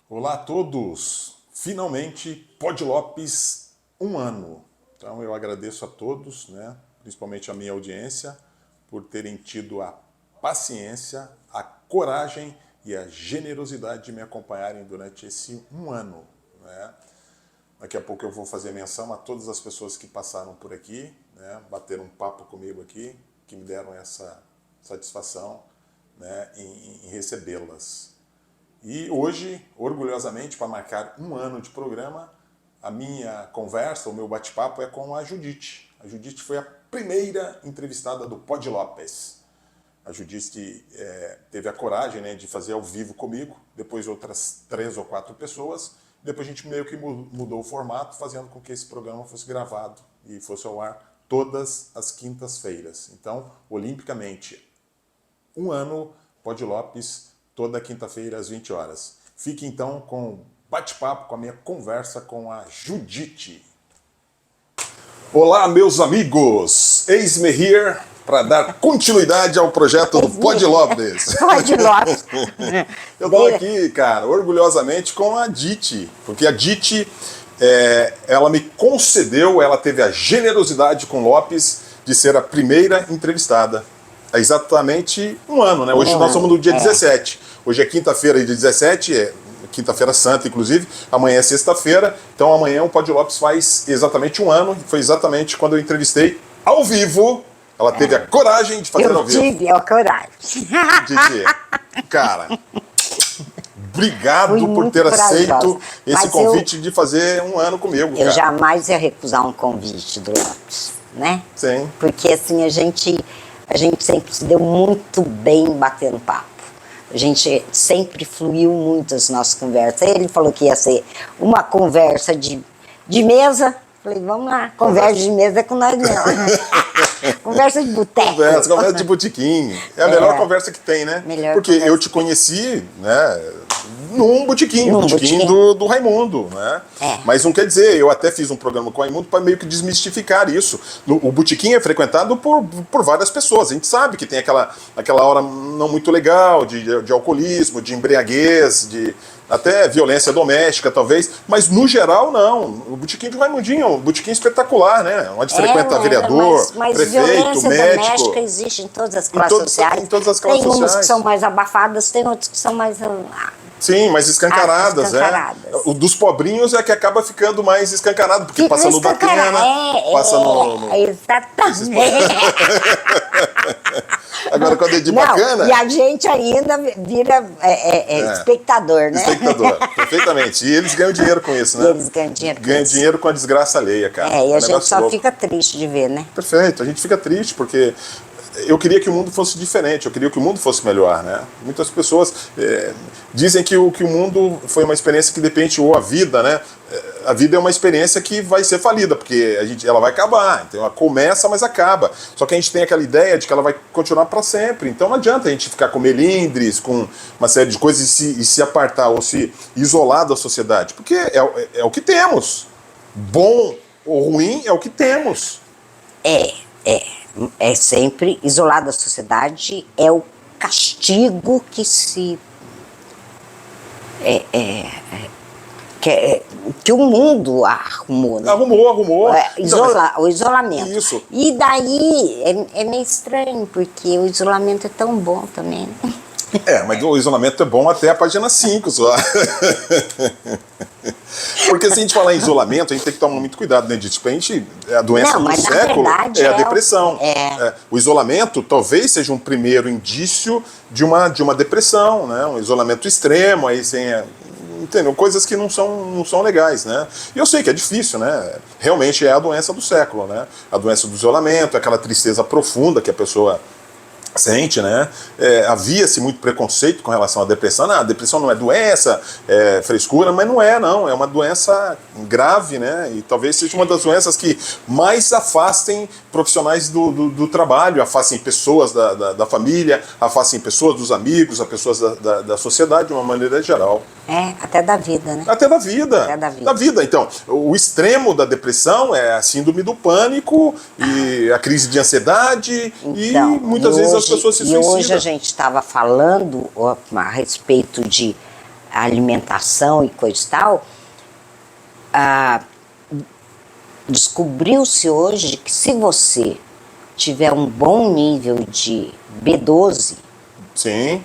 Olá a todos! Finalmente, Pod Lopes, um ano. Então eu agradeço a todos, né, principalmente a minha audiência, por terem tido a paciência, a coragem e a generosidade de me acompanharem durante esse um ano, né? Daqui a pouco eu vou fazer menção a todas as pessoas que passaram por aqui, né, bateram um papo comigo aqui, que me deram essa satisfação, né, em recebê-las. E hoje, orgulhosamente, para marcar um ano de programa, a minha conversa, o meu bate-papo é com a Judite. A Judite foi a primeira entrevistada do Pod Lopes. A Judite teve a coragem, né, de fazer ao vivo comigo, depois outras 3 ou 4 pessoas. Depois a gente meio que mudou o formato, fazendo com que esse programa fosse gravado e fosse ao ar todas as quintas-feiras. Então, olimpicamente, um ano, Pod Lopes, toda quinta-feira às 20 horas. Fique então com o bate-papo, com a minha conversa com a Judite. Olá, meus amigos! Eis-me here para dar continuidade ao projeto do Pod Lopes. Pod Lopes. Eu tô aqui, cara, orgulhosamente com a Dite, porque a Dite, ela me concedeu, ela teve a generosidade com Lopes de ser a primeira entrevistada. É exatamente um ano, né? Hoje nós estamos no dia 17. Hoje é quinta-feira, dia 17, quinta-feira santa, inclusive. Amanhã é sexta-feira. Então amanhã o Pod Lopes faz exatamente um ano. Foi exatamente quando eu entrevistei ao vivo. Ela teve a coragem de fazer ao vivo. Eu tive a coragem. Dite, cara, obrigado Fui por muito ter corajosa. aceito esse Mas convite de fazer um ano comigo, Eu cara. jamais ia recusar um convite do Lopes, né? Sim. Porque assim, a gente sempre se deu muito bem batendo papo. A gente sempre fluiu muito as nossas conversas. Ele falou que ia ser uma conversa de mesa. Falei, vamos lá, conversa de mesa é com nós mesmo. Conversa de boteco. Conversa de botequim. É a melhor conversa que tem, né? Melhor Porque conversa eu te conheci, né, num botequim, Num botequim botequim. do Raimundo, né? É. Mas não quer dizer, eu até fiz um programa com o Raimundo para meio que desmistificar isso. O botequim é frequentado por várias pessoas. A gente sabe que tem aquela hora não muito legal de alcoolismo, de embriaguez, de até violência doméstica, talvez, mas no geral não. O botequim do Raimundinho é um botequim espetacular, né? Onde frequenta vereador, mas prefeito, violência médico. doméstica existe em todas as classes sociais. Em todas as classes tem umas sociais. que são mais abafadas, tem outras que são mais... Sim, mas escancaradas, escancaradas. O dos pobrinhos é que acaba ficando mais escancarado, porque Fica passa no Datena, passa no... Exatamente. Agora, quando é de bacana... E a gente ainda vira espectador, né? Espectador, perfeitamente. E eles ganham dinheiro com isso, né? E eles ganham dinheiro com Ganham isso. dinheiro com a desgraça alheia, cara. E Um a gente negócio só louco. fica triste de ver, né? Perfeito, a gente fica triste porque eu queria que o mundo fosse diferente, eu queria que o mundo fosse melhor, né? Muitas pessoas dizem que o mundo foi uma experiência que depende, ou a vida, né? A vida é uma experiência que vai ser falida, porque ela vai acabar, então ela começa, mas acaba. Só que a gente tem aquela ideia de que ela vai continuar para sempre, então não adianta a gente ficar com melindres, com uma série de coisas e se apartar ou se isolar da sociedade, porque é o que temos. Bom ou ruim é o que temos. É sempre isolado da sociedade, é o castigo que se... que o mundo arrumou, né? Arrumou. O isolamento. Isso. E daí é meio estranho, porque o isolamento é tão bom também, né? Mas o isolamento é bom até a página 5 só. Porque se a gente falar em isolamento, a gente tem que tomar muito cuidado, né? A doença do século é a depressão. O isolamento talvez seja um primeiro indício de uma depressão, né? Um isolamento extremo, aí sem... Entendeu? Coisas que não são legais, né? E eu sei que é difícil, né? Realmente é a doença do século, né? A doença do isolamento, aquela tristeza profunda que a pessoa sente, né? Havia-se muito preconceito com relação à depressão. A depressão não é doença, é frescura, mas não é uma doença grave, né? E talvez seja uma das doenças que mais afastem profissionais do trabalho, afastem pessoas da família, afastem pessoas dos amigos, as pessoas da sociedade de uma maneira geral. Até da vida, né? Até da vida. Até da vida. Da vida. Então, o extremo da depressão é a síndrome do pânico e a crise de ansiedade e muitas vezes as pessoas se suicidam. E hoje a gente estava falando a respeito de a alimentação e coisa e tal, descobriu-se hoje que se você tiver um bom nível de B12, Sim,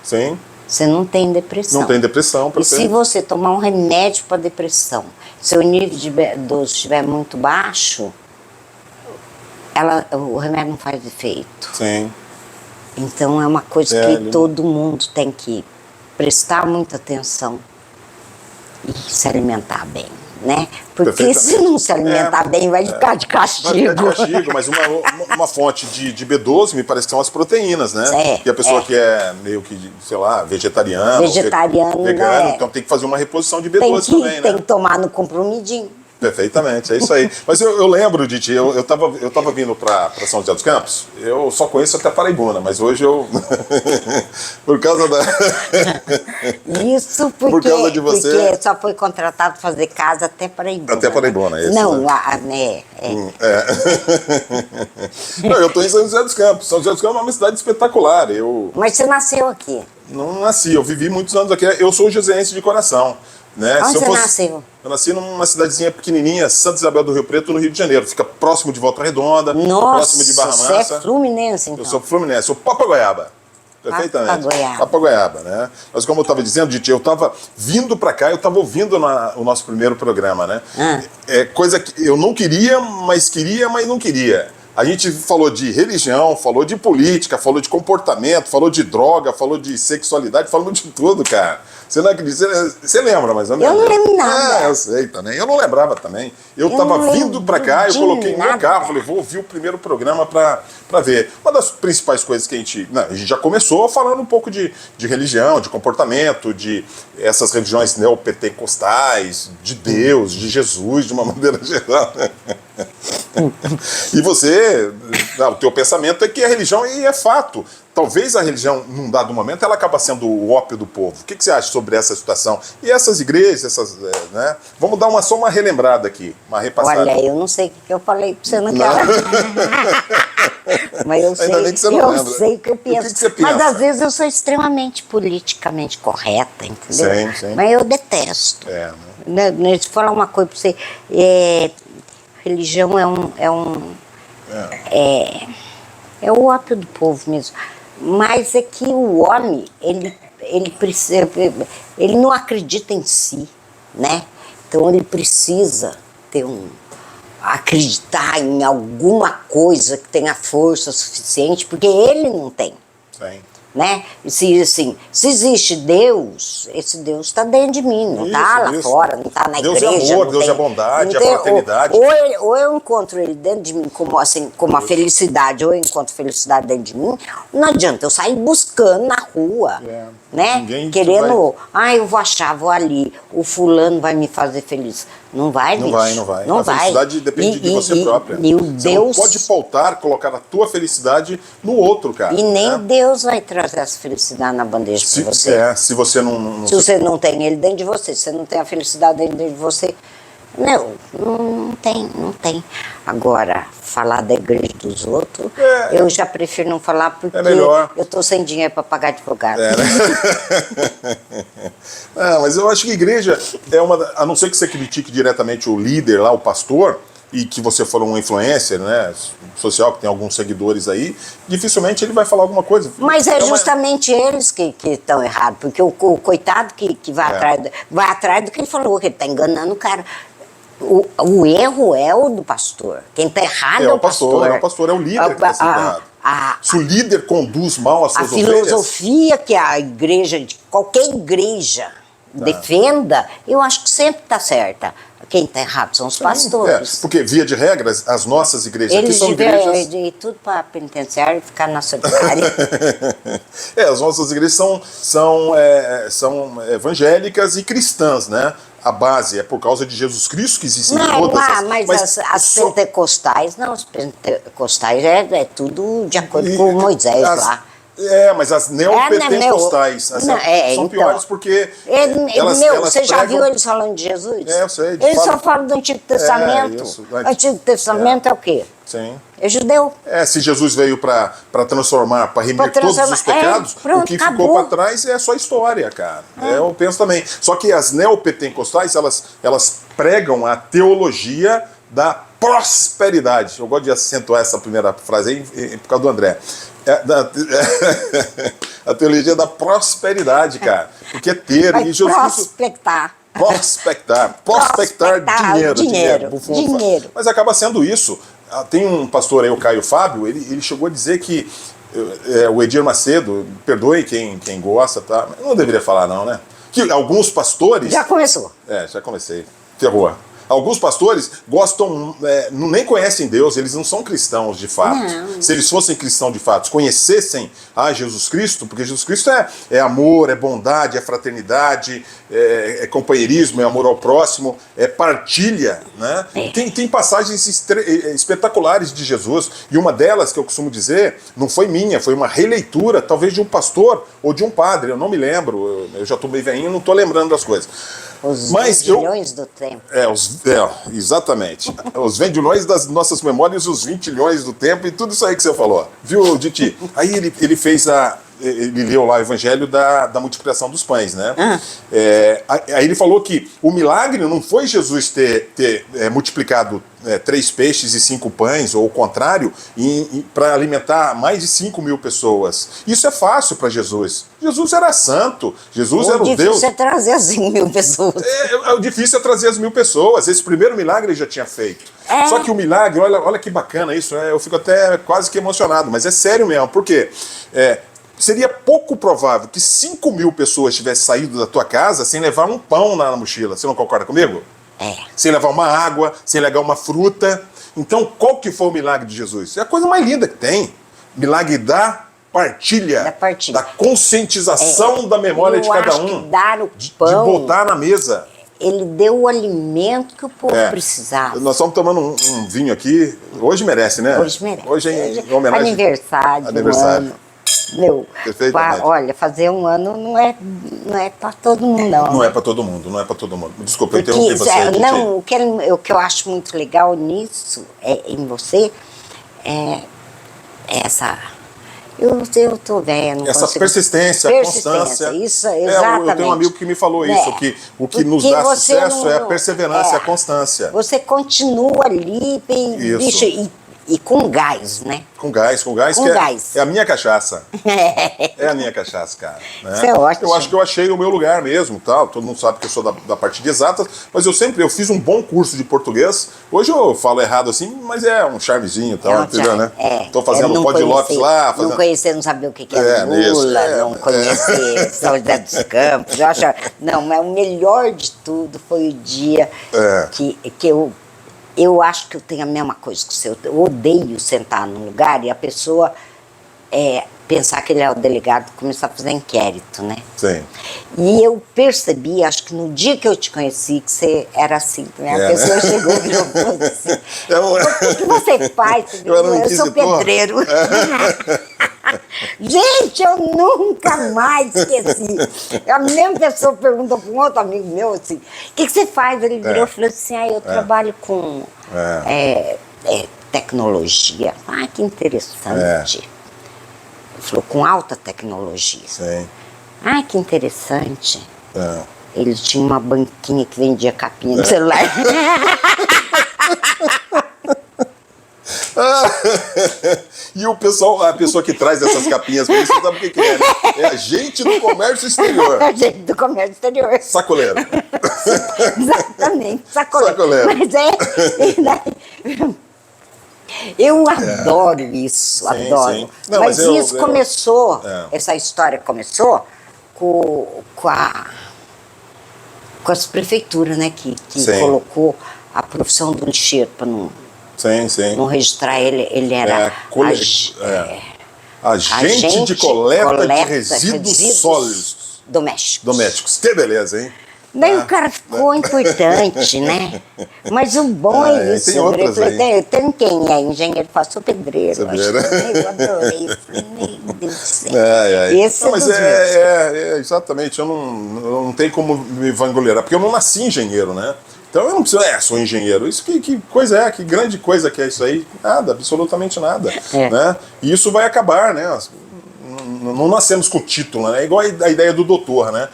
sim. você não tem depressão. Não tem depressão. E se você tomar um remédio para depressão, seu nível de B12 estiver muito baixo, o remédio não faz efeito. Sim. Então é uma coisa que todo mundo tem que prestar muita atenção e se alimentar bem, né? Porque se não se alimentar bem, vai ficar de castigo. Vai ficar de castigo, mas uma fonte de B12 me parece que são as proteínas, né? E a pessoa que é meio que, sei lá, vegetariano, vegano, então tem que fazer uma reposição de B12 também, né? Tem que tomar no comprimidinho. Perfeitamente, é isso aí. Mas eu lembro, Diti, eu tava vindo para São José dos Campos, eu só conheço até Paraibuna, mas hoje eu... por causa da... Isso porque só foi contratado para fazer casa até Paraibuna. Até Paraibuna, é isso. Não, né? lá, né? Não, eu tô em São José dos Campos. São José dos Campos é uma cidade espetacular. Mas você nasceu aqui? Não nasci, eu vivi muitos anos aqui. Eu sou joseense de coração. Né? Onde você nasceu? Eu nasci numa cidadezinha pequenininha, Santa Isabel do Rio Preto, no Rio de Janeiro. Fica próximo de Volta Redonda, próximo de Barra Mansa. Você é fluminense, então? Eu sou fluminense, sou Papagoiaba. Perfeitamente. Papagoiaba, né? Mas como eu estava dizendo, Diti, eu estava vindo para cá, eu estava ouvindo o nosso primeiro programa, né? É coisa que eu não queria, mas não queria. A gente falou de religião, falou de política, falou de comportamento, falou de droga, falou de sexualidade, falou de tudo, cara. Você não acredita? Você lembra mais ou menos? Eu não lembro nada. Eu sei também. Eu não lembrava também. Eu tava vindo pra cá, eu coloquei no meu carro, falei, vou ouvir o primeiro programa pra ver. Uma das principais coisas que a gente já começou falando um pouco de religião, de comportamento, de essas religiões neopentecostais, de Deus, de Jesus, de uma maneira geral. E você, o teu pensamento é que a religião, e é fato, talvez a religião, num dado momento, ela acaba sendo o ópio do povo. O que você acha sobre essa situação? E essas igrejas, né? Vamos dar só uma relembrada aqui, uma repassada. Olha, eu não sei o que eu falei pra você naquela... Mas eu sei, ainda bem que você não lembra. Sei o que eu penso. O que você pensa? Mas às vezes eu sou extremamente politicamente correta, entendeu? Sim. Mas eu detesto. Se falar uma coisa pra você, religião é o ópio do povo mesmo. Mas é que o homem, ele precisa, ele não acredita em si, né? Então ele precisa acreditar em alguma coisa que tenha força suficiente, porque ele não tem. Sim. Né? Se existe Deus, esse Deus está dentro de mim, não está lá fora, não está na igreja. Deus é amor, Deus é bondade, é fraternidade. Ou eu encontro ele dentro de mim como a felicidade, ou eu encontro felicidade dentro de mim, não adianta eu sair buscando na rua, né? Querendo, eu vou ali, o fulano vai me fazer feliz. Não vai, bicho. Não vai. A felicidade depende de você própria. Você não pode pautar, colocar a tua felicidade no outro, cara. E nem Deus vai trazer essa felicidade na bandeja para você. Se você não... Se você não tem ele dentro de você, se você não tem a felicidade dentro de você... Não tem. Agora, falar da igreja dos outros, eu já prefiro não falar porque eu tô sem dinheiro para pagar advogado. Né? Mas eu acho que a igreja a não ser que você critique diretamente o líder lá, o pastor, e que você for um influencer, né, social, que tem alguns seguidores aí, dificilmente ele vai falar alguma coisa. Mas justamente eles que estão errados, porque o coitado que vai atrás do que ele falou, que ele está enganando o cara. O erro é o do pastor. Quem está errado é o pastor. É o pastor, é o líder que está sendo errado. Se o líder conduz mal as suas ovelhas... A filosofia que a igreja, qualquer igreja, defenda, eu acho que sempre está certa. Quem está errado são os pastores. Porque, via de regra, as nossas igrejas aqui são igrejas... Ir tudo para penitenciário e ficar na solitária. As nossas igrejas são evangélicas e cristãs, né? A base é por causa de Jesus Cristo que existem todas mas as pentecostais, não, os pentecostais é tudo de acordo com Moisés lá. Mas as neopentecostais são piores porque você já viu eles falando de Jesus? Eu sei. Eles só falam do Antigo Testamento. O Antigo Testamento é o quê? Sim. É judeu. Se Jesus veio para transformar, para remir todos os pecados, pronto, o que acabou. ficou para trás é só história, cara. Eu penso também. Só que as neopentecostais, elas pregam a teologia da prosperidade. Eu gosto de acentuar essa primeira frase aí por causa do André. A teologia da prosperidade, cara. Porque é ter. Vai E Jesus prospectar dinheiro. Dinheiro. Mas acaba sendo isso. Tem um pastor aí, o Caio Fábio, ele chegou a dizer que o Edir Macedo, perdoe quem gosta, tá? Não deveria falar não, né? Que alguns pastores... Já começou. Já comecei. Ferrou. Alguns pastores gostam, nem conhecem Deus, eles não são cristãos de fato. Não. Se eles fossem cristãos de fato, conhecessem Jesus Cristo, porque Jesus Cristo é amor, é bondade, é fraternidade, é companheirismo, é amor ao próximo, é partilha, né? Tem passagens espetaculares de Jesus, e uma delas que eu costumo dizer, não foi minha, foi uma releitura, talvez de um pastor ou de um padre, eu não me lembro, eu já estou meio velhinho, não estou lembrando das coisas. Os vendilhões do tempo. Exatamente. Os vendilhões das nossas memórias, os 20 milhões do tempo e tudo isso aí que você falou. Viu, Diti? Aí ele fez ele leu lá o evangelho da multiplicação dos pães, né? Aí ele falou que o milagre não foi Jesus ter multiplicado 3 peixes e 5 pães, ou o contrário, para alimentar mais de 5.000 pessoas. Isso é fácil para Jesus. Jesus era santo, Jesus era o Deus. O difícil é trazer as 5.000 pessoas. O difícil é trazer as 1.000 pessoas. Esse primeiro milagre ele já tinha feito. Só que o milagre, olha que bacana isso, eu fico até quase que emocionado, mas é sério mesmo, por quê? Seria pouco provável que 5.000 pessoas tivessem saído da tua casa sem levar um pão na mochila. Você não concorda comigo? Sem levar uma água, sem levar uma fruta. Então, qual que foi o milagre de Jesus? É a coisa mais linda que tem. Milagre da partilha. Da conscientização da memória de cada um. Que dar o pão, de botar na mesa. Ele deu o alimento que o povo precisava. Nós estamos tomando um vinho aqui. Hoje merece, né? Hoje merece. Hoje é em homenagem. Aniversário. Olha, fazer um ano não é para todo mundo, não. Não é para todo mundo, não é para todo mundo. Desculpa, eu interrompi você. Não, o que eu acho muito legal nisso, em você, é essa... Eu tô velha, não essa consigo... persistência, constância. Isso, exatamente. Eu tenho um amigo que me falou isso, que o que nos dá sucesso é a perseverança, a constância. Você continua ali, e com gás, né? Com gás, é a minha cachaça. É a minha cachaça, cara. Né? Isso é ótimo. Eu acho que eu achei o meu lugar mesmo, tal. Todo mundo sabe que eu sou da parte de exatas, mas eu fiz um bom curso de português. Hoje eu falo errado assim, mas é um charmezinho e tal, entendeu, né? Tô fazendo o Pod Lopes lá. Não conhecer, não saber o que é Lula, não conhecer São José dos Campos. Não, mas o melhor de tudo foi o dia que eu acho que eu tenho a mesma coisa que você. Eu odeio sentar num lugar e a pessoa pensar que ele é o delegado e começar a fazer inquérito, né? Sim. E eu percebi, acho que no dia que eu te conheci, que você era assim. Né? A pessoa chegou e falou assim, o que você faz? Eu sou pedreiro. Gente, eu nunca mais esqueci. A mesma pessoa perguntou para um outro amigo meu assim, o que você faz? Ele virou e falou assim, eu trabalho com tecnologia. Que interessante. Ele falou, com alta tecnologia. Sim. Que interessante. Ele tinha uma banquinha que vendia capinha de celular. E a pessoa que traz essas capinhas, você sabe o que é, né? É agente do comércio exterior. Agente do comércio exterior. Sacoleiro. Exatamente, sacoleiro. Mas eu adoro isso, adoro. Sim. Não, mas isso começou, essa história começou com as prefeituras, né, que colocou a profissão do lixeiro para não registrar ele era agente de coleta de resíduos sólidos domésticos. Que beleza, hein? Daí o cara ficou importante, né? Mas o bom é isso. Tem outras aí. Tem quem é engenheiro, sou pedreiro. Eu adorei. Meu Deus do céu. Mas exatamente, eu não tenho como me vangloriar, porque eu não nasci engenheiro, né? Então eu não preciso, sou engenheiro. Isso que coisa é, que grande coisa que é isso aí? Nada, absolutamente nada. Né? E isso vai acabar, né? Não nascemos com título, né? É igual a ideia do doutor, né?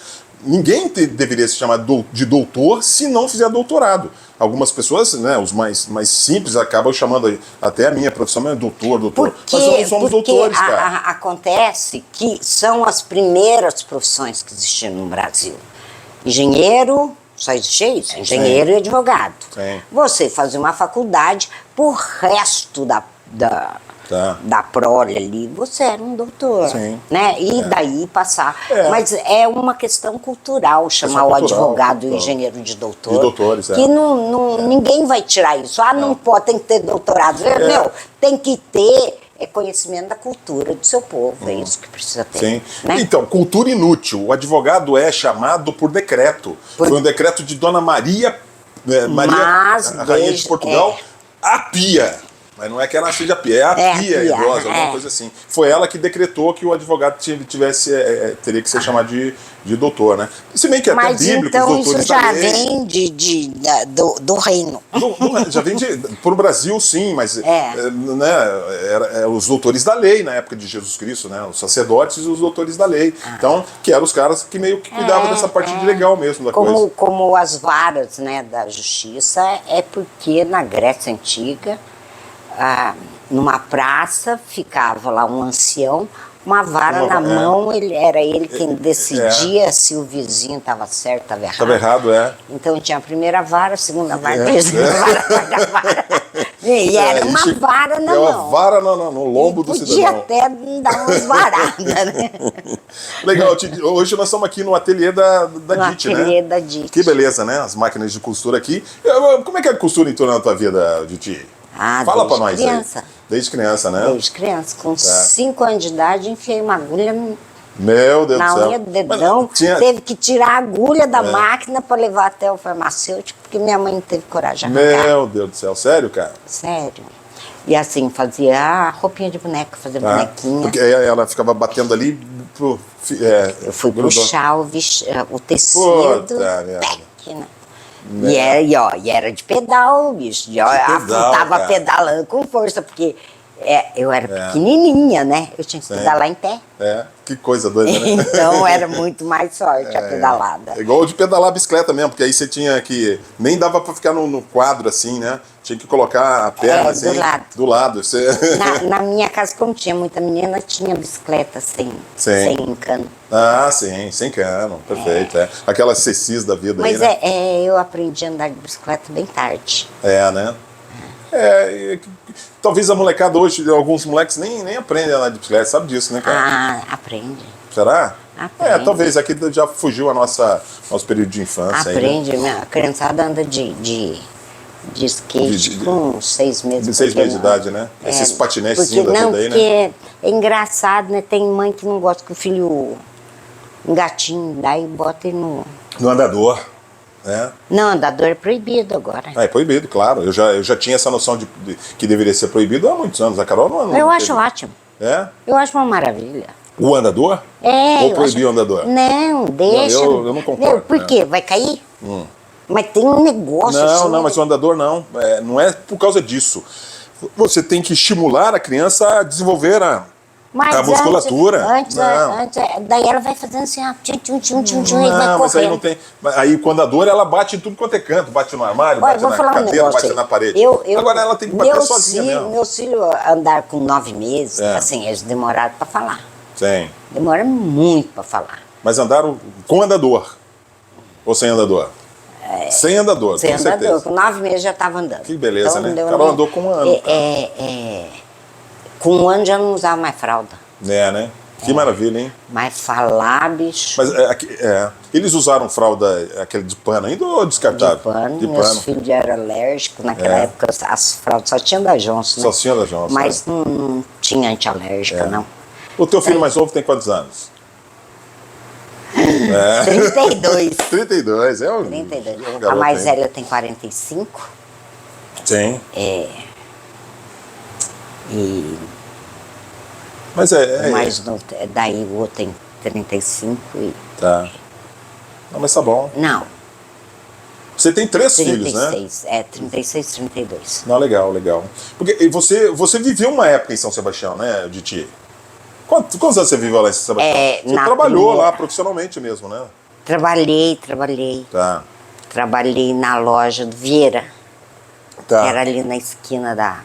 Ninguém deveria se chamar de doutor se não fizer doutorado. Algumas pessoas, né, os mais simples, acabam chamando, até a minha profissão é doutor. Mas nós não somos doutores, cara. Acontece que são as primeiras profissões que existiram no Brasil. Engenheiro, só existia isso, engenheiro e advogado. Sim. Você fazia uma faculdade, por resto da prole ali, você era um doutor. Sim. Né? E daí passar. Mas é uma questão cultural chamar o advogado e o engenheiro de doutor. De doutores, que ninguém vai tirar isso. Não pode, tem que ter doutorado. Meu, tem que ter conhecimento da cultura do seu povo. É isso que precisa ter. Sim. Né? Então, cultura inútil. O advogado é chamado por decreto. Foi um decreto de Dona Maria, a rainha de Portugal, a Pia. Mas não é que ela seja Pia, é a Pia idosa, alguma coisa assim. Foi ela que decretou que o advogado teria que ser chamado de doutor, né? Se bem que é até bíblico, então os doutores isso já da lei. vem do reino. Já vem pro Brasil, sim, mas né, os doutores da lei na época de Jesus Cristo, né? Os sacerdotes e os doutores da lei. Então, que eram os caras que meio que cuidavam dessa parte de legal mesmo da coisa. Como as varas, né, da justiça, é porque na Grécia Antiga, numa praça, ficava lá um ancião, uma vara na mão, era ele quem decidia se o vizinho estava certo, estava errado. Estava errado, Então tinha a primeira vara, a segunda vara, a terceira vara, a quarta vara. E era uma vara na mão. Uma vara no lombo do cidadão. Podia até dar umas varadas, né? Legal, hoje nós estamos aqui no ateliê da DIT, né? Ateliê da DIT. Que beleza, né? As máquinas de costura aqui. Como é que a costura entrou na tua vida, DIT? Fala pra nós criança. aí. Desde criança, né? Desde criança. Com 5 anos de idade, enfiei uma agulha Meu Deus do céu. na unha do dedão. Teve que tirar a agulha da máquina para levar até o farmacêutico, porque minha mãe não teve coragem de arrancar. Meu Deus do céu. Sério, cara? Sério. E assim, fazia roupinha de boneca, fazia bonequinha. Porque ela ficava batendo ali. Eu fui puxar o tecido. Puta merda. Né? E era de pedal, bicho. Tava pedalando com força, porque eu era pequenininha, né? Eu tinha que pedalar em pé. Que coisa doida, né? Então era muito mais sorte a pedalada. É igual de pedalar a bicicleta mesmo, porque aí você tinha que... Nem dava pra ficar no quadro assim, né? Tinha que colocar a perna assim, do lado. Você... Na minha casa, como tinha muita menina, tinha bicicleta sem cano. Ah, sim, sem cano, perfeito. Aquelas CCs da vida mas aí, né? Eu aprendi a andar de bicicleta bem tarde. Né? Talvez a molecada hoje, alguns moleques nem aprendem a andar de bicicleta, sabe disso, né, cara? Aprende. Será? Aprende. Talvez aqui já fugiu nosso período de infância. Aprende, aí, né? A criançada anda de skate com 6 meses. De 6 meses de idade, né? Esses patinetes da vida aí, né? Porque é engraçado, né? Tem mãe que não gosta que o filho engatinhe, daí bota ele no andador. Né? Não, andador é proibido agora. É proibido, claro. Eu já tinha essa noção de que deveria ser proibido há muitos anos. A Carol não eu acho ótimo. Eu acho uma maravilha. O andador? Ou proibir o andador? Não, deixa. Eu não concordo. Por quê? Vai cair? Mas tem um negócio assim. Não, mas o andador não. Não é por causa disso. Você tem que estimular a criança a desenvolver a musculatura. Antes, daí ela vai fazendo assim, e vai mas aí correndo. não tem. Aí com a andador ela bate em tudo quanto é canto, bate no armário, bate na cadeira, bate na parede. Agora ela tem que bater sozinha mesmo. Meus filhos andar com 9 meses, assim, eles demoraram para falar. Sim. Demora muito para falar. Mas andaram com andador? Ou sem andador? Sem andador, sem com andador. certeza. Com 9 meses já estava andando. Que beleza, então, né? Carol andou com 1 ano. Com 1 ano já não usava mais fralda. Né? Que maravilha, hein? Mas falar, bicho... Mas eles usaram fralda, aquele de pano ainda ou descartável? De pano. Meus filhos eram alérgicos. Naquela época as fraldas só tinha da Johnson, né? Só tinha da Johnson. Mas não tinha antialérgica, não. O teu filho mais novo tem quantos anos? 32. 32, 32. A mais velha tem 45. Sim. Mas mais novo, daí o outro tem 35 e... Tá. Não, mas tá bom. Não. Você tem 3 filhos, né? 36, 32. Não, legal, legal. Porque e você viveu uma época em São Sebastião, né, Diti? Quantos anos você viveu lá em São Sebastião? Você trabalhou lá profissionalmente mesmo, né? Trabalhei. Tá. Trabalhei na loja do Vieira, Tá. que era ali na esquina da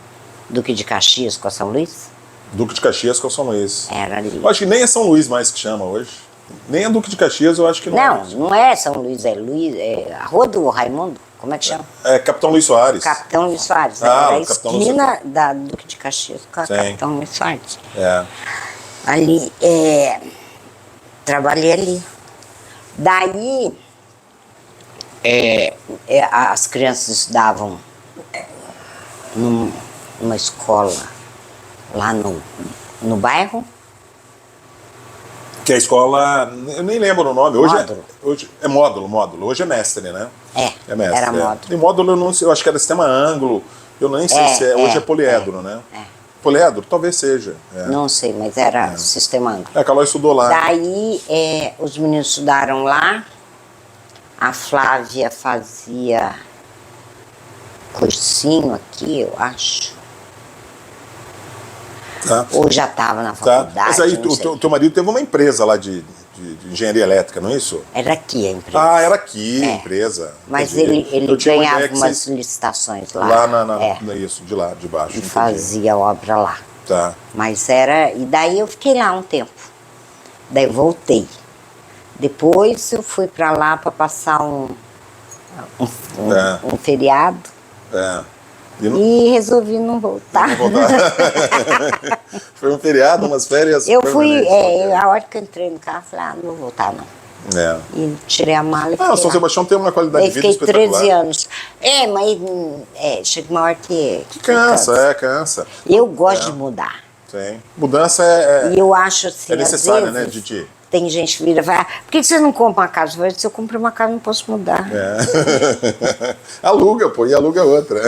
Duque de Caxias com a São Luís. Duque de Caxias com São Luís. Era ali. Eu acho que nem é São Luís mais que chama hoje. Nem é Duque de Caxias, eu acho que não. Não é São Luís, é a Rua do Raimundo, como é que chama? É Capitão Luís Soares. Capitão Luís Soares, Ah, era a o Capitão Luís esquina da Duque de Caxias com a Sim. Capitão Luís Soares. É. Ali, trabalhei ali. Daí, as crianças estudavam numa escola lá no bairro. Que a escola, eu nem lembro o nome. Hoje Módulo. Hoje é módulo. Hoje é mestre, né? É, mestre. era módulo. E módulo, eu não sei, eu acho que era sistema ângulo. Eu nem sei se é. Hoje é poliedro, né? Poliedro? Talvez seja. É. Não sei, mas era sistema ângulo. A Caló estudou lá. Daí, os meninos estudaram lá. A Flávia fazia cursinho aqui, eu acho. Tá. Ou já estava na Tá. faculdade. Mas aí não sei. o teu marido teve uma empresa lá de engenharia elétrica, não é isso? Era aqui a empresa. Ah, era aqui a empresa. Mas Entendi. ele Eu tinha uma ganhava ideia que umas vocês- licitações lá. Lá isso, de lá, de baixo. E entendi. fazia obra lá. Tá. Mas era. E daí eu fiquei lá um tempo. Daí eu voltei. Depois eu fui para lá para passar um feriado É. E não, e resolvi não voltar. não voltar. Foi um feriado, umas férias. Eu fui, permanentes. a hora que eu entrei no carro, falei, não vou voltar não. É. E tirei a mala e Ah, fiquei São lá. Sebastião tem uma qualidade Daí de vida fiquei espetacular. 13 anos. Mas chega uma hora que Cansa, cansa. Eu gosto de mudar. Sim. Mudança é E eu acho assim, necessária, às né, vezes, Didi? tem gente que vira e fala, por que você não compra uma casa? Eu falo, se eu comprar uma casa, não posso mudar. Aluga, pô, e aluga outra.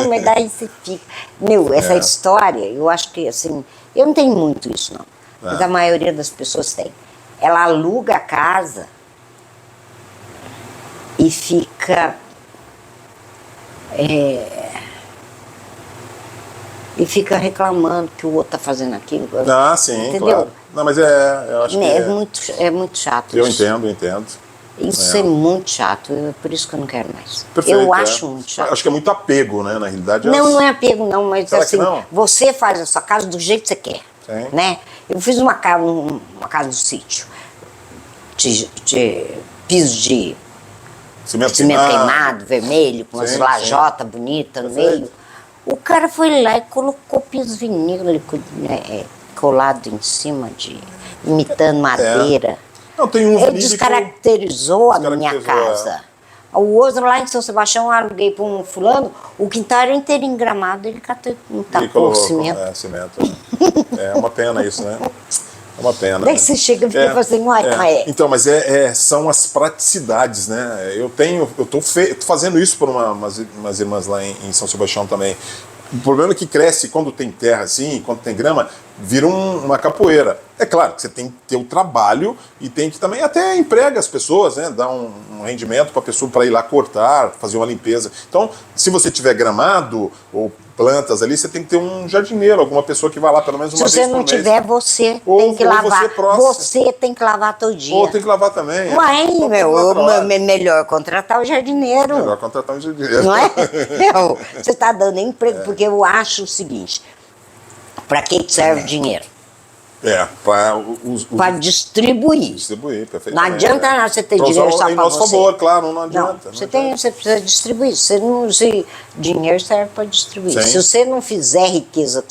Mas daí você fica. Meu, essa história, eu acho que assim, eu não tenho muito isso, não. Mas a maioria das pessoas tem. Ela aluga a casa e fica. E fica reclamando que o outro tá fazendo aquilo. Ah, sim, entendeu? claro. Não, mas eu acho que É muito chato eu isso. entendo. Isso é muito chato, por isso que eu não quero mais. Perfeito, eu acho muito chato. Acho que é muito apego, né, na realidade. Não é apego não, mas Será que assim, não? você faz a sua casa do jeito que você quer, Sim. né? Eu fiz uma casa no sítio, piso de Cimento queimado, vermelho, com umas Sim, lajotas bonitas no Perfeito. meio. O cara foi lá e colocou piso vinílico colado em cima, imitando madeira. Não, tem um Ele vinílico- descaracterizou a minha Descaracterizou, casa. O outro lá em São Sebastião, eu aluguei para um fulano, o quintal era inteiro engramado, ele catou, Ele tacou colocou, o cimento. cimento. É uma pena isso, né? É uma pena. Daí né? você chega e fica assim, uai. Então, mas são as praticidades, né? Eu tô fazendo isso por umas irmãs lá em São Sebastião também. O problema é que cresce quando tem terra assim, quando tem grama, vira uma capoeira. É claro que você tem que ter o trabalho e tem que também até emprega as pessoas, né? Dar um rendimento para a pessoa para ir lá cortar, fazer uma limpeza. Então, se você tiver gramado ou plantas ali, você tem que ter um jardineiro, alguma pessoa que vá lá pelo menos uma Se vez você por não mês. tiver, você Ou- tem que ou lavar. você próximo. Você tem que lavar todo dia. Ou tem que lavar também. Uai, Então, melhor contratar o jardineiro. melhor contratar um jardineiro. Não é? Você está dando emprego, porque eu acho o seguinte: para que serve o dinheiro? Para distribuir. Distribuir, Não perfeitamente. adianta nada você ter Pra dinheiro usar só em para nosso você. favor, claro, não adianta. Você precisa distribuir. Dinheiro serve para distribuir. Sim. Se você não fizer riqueza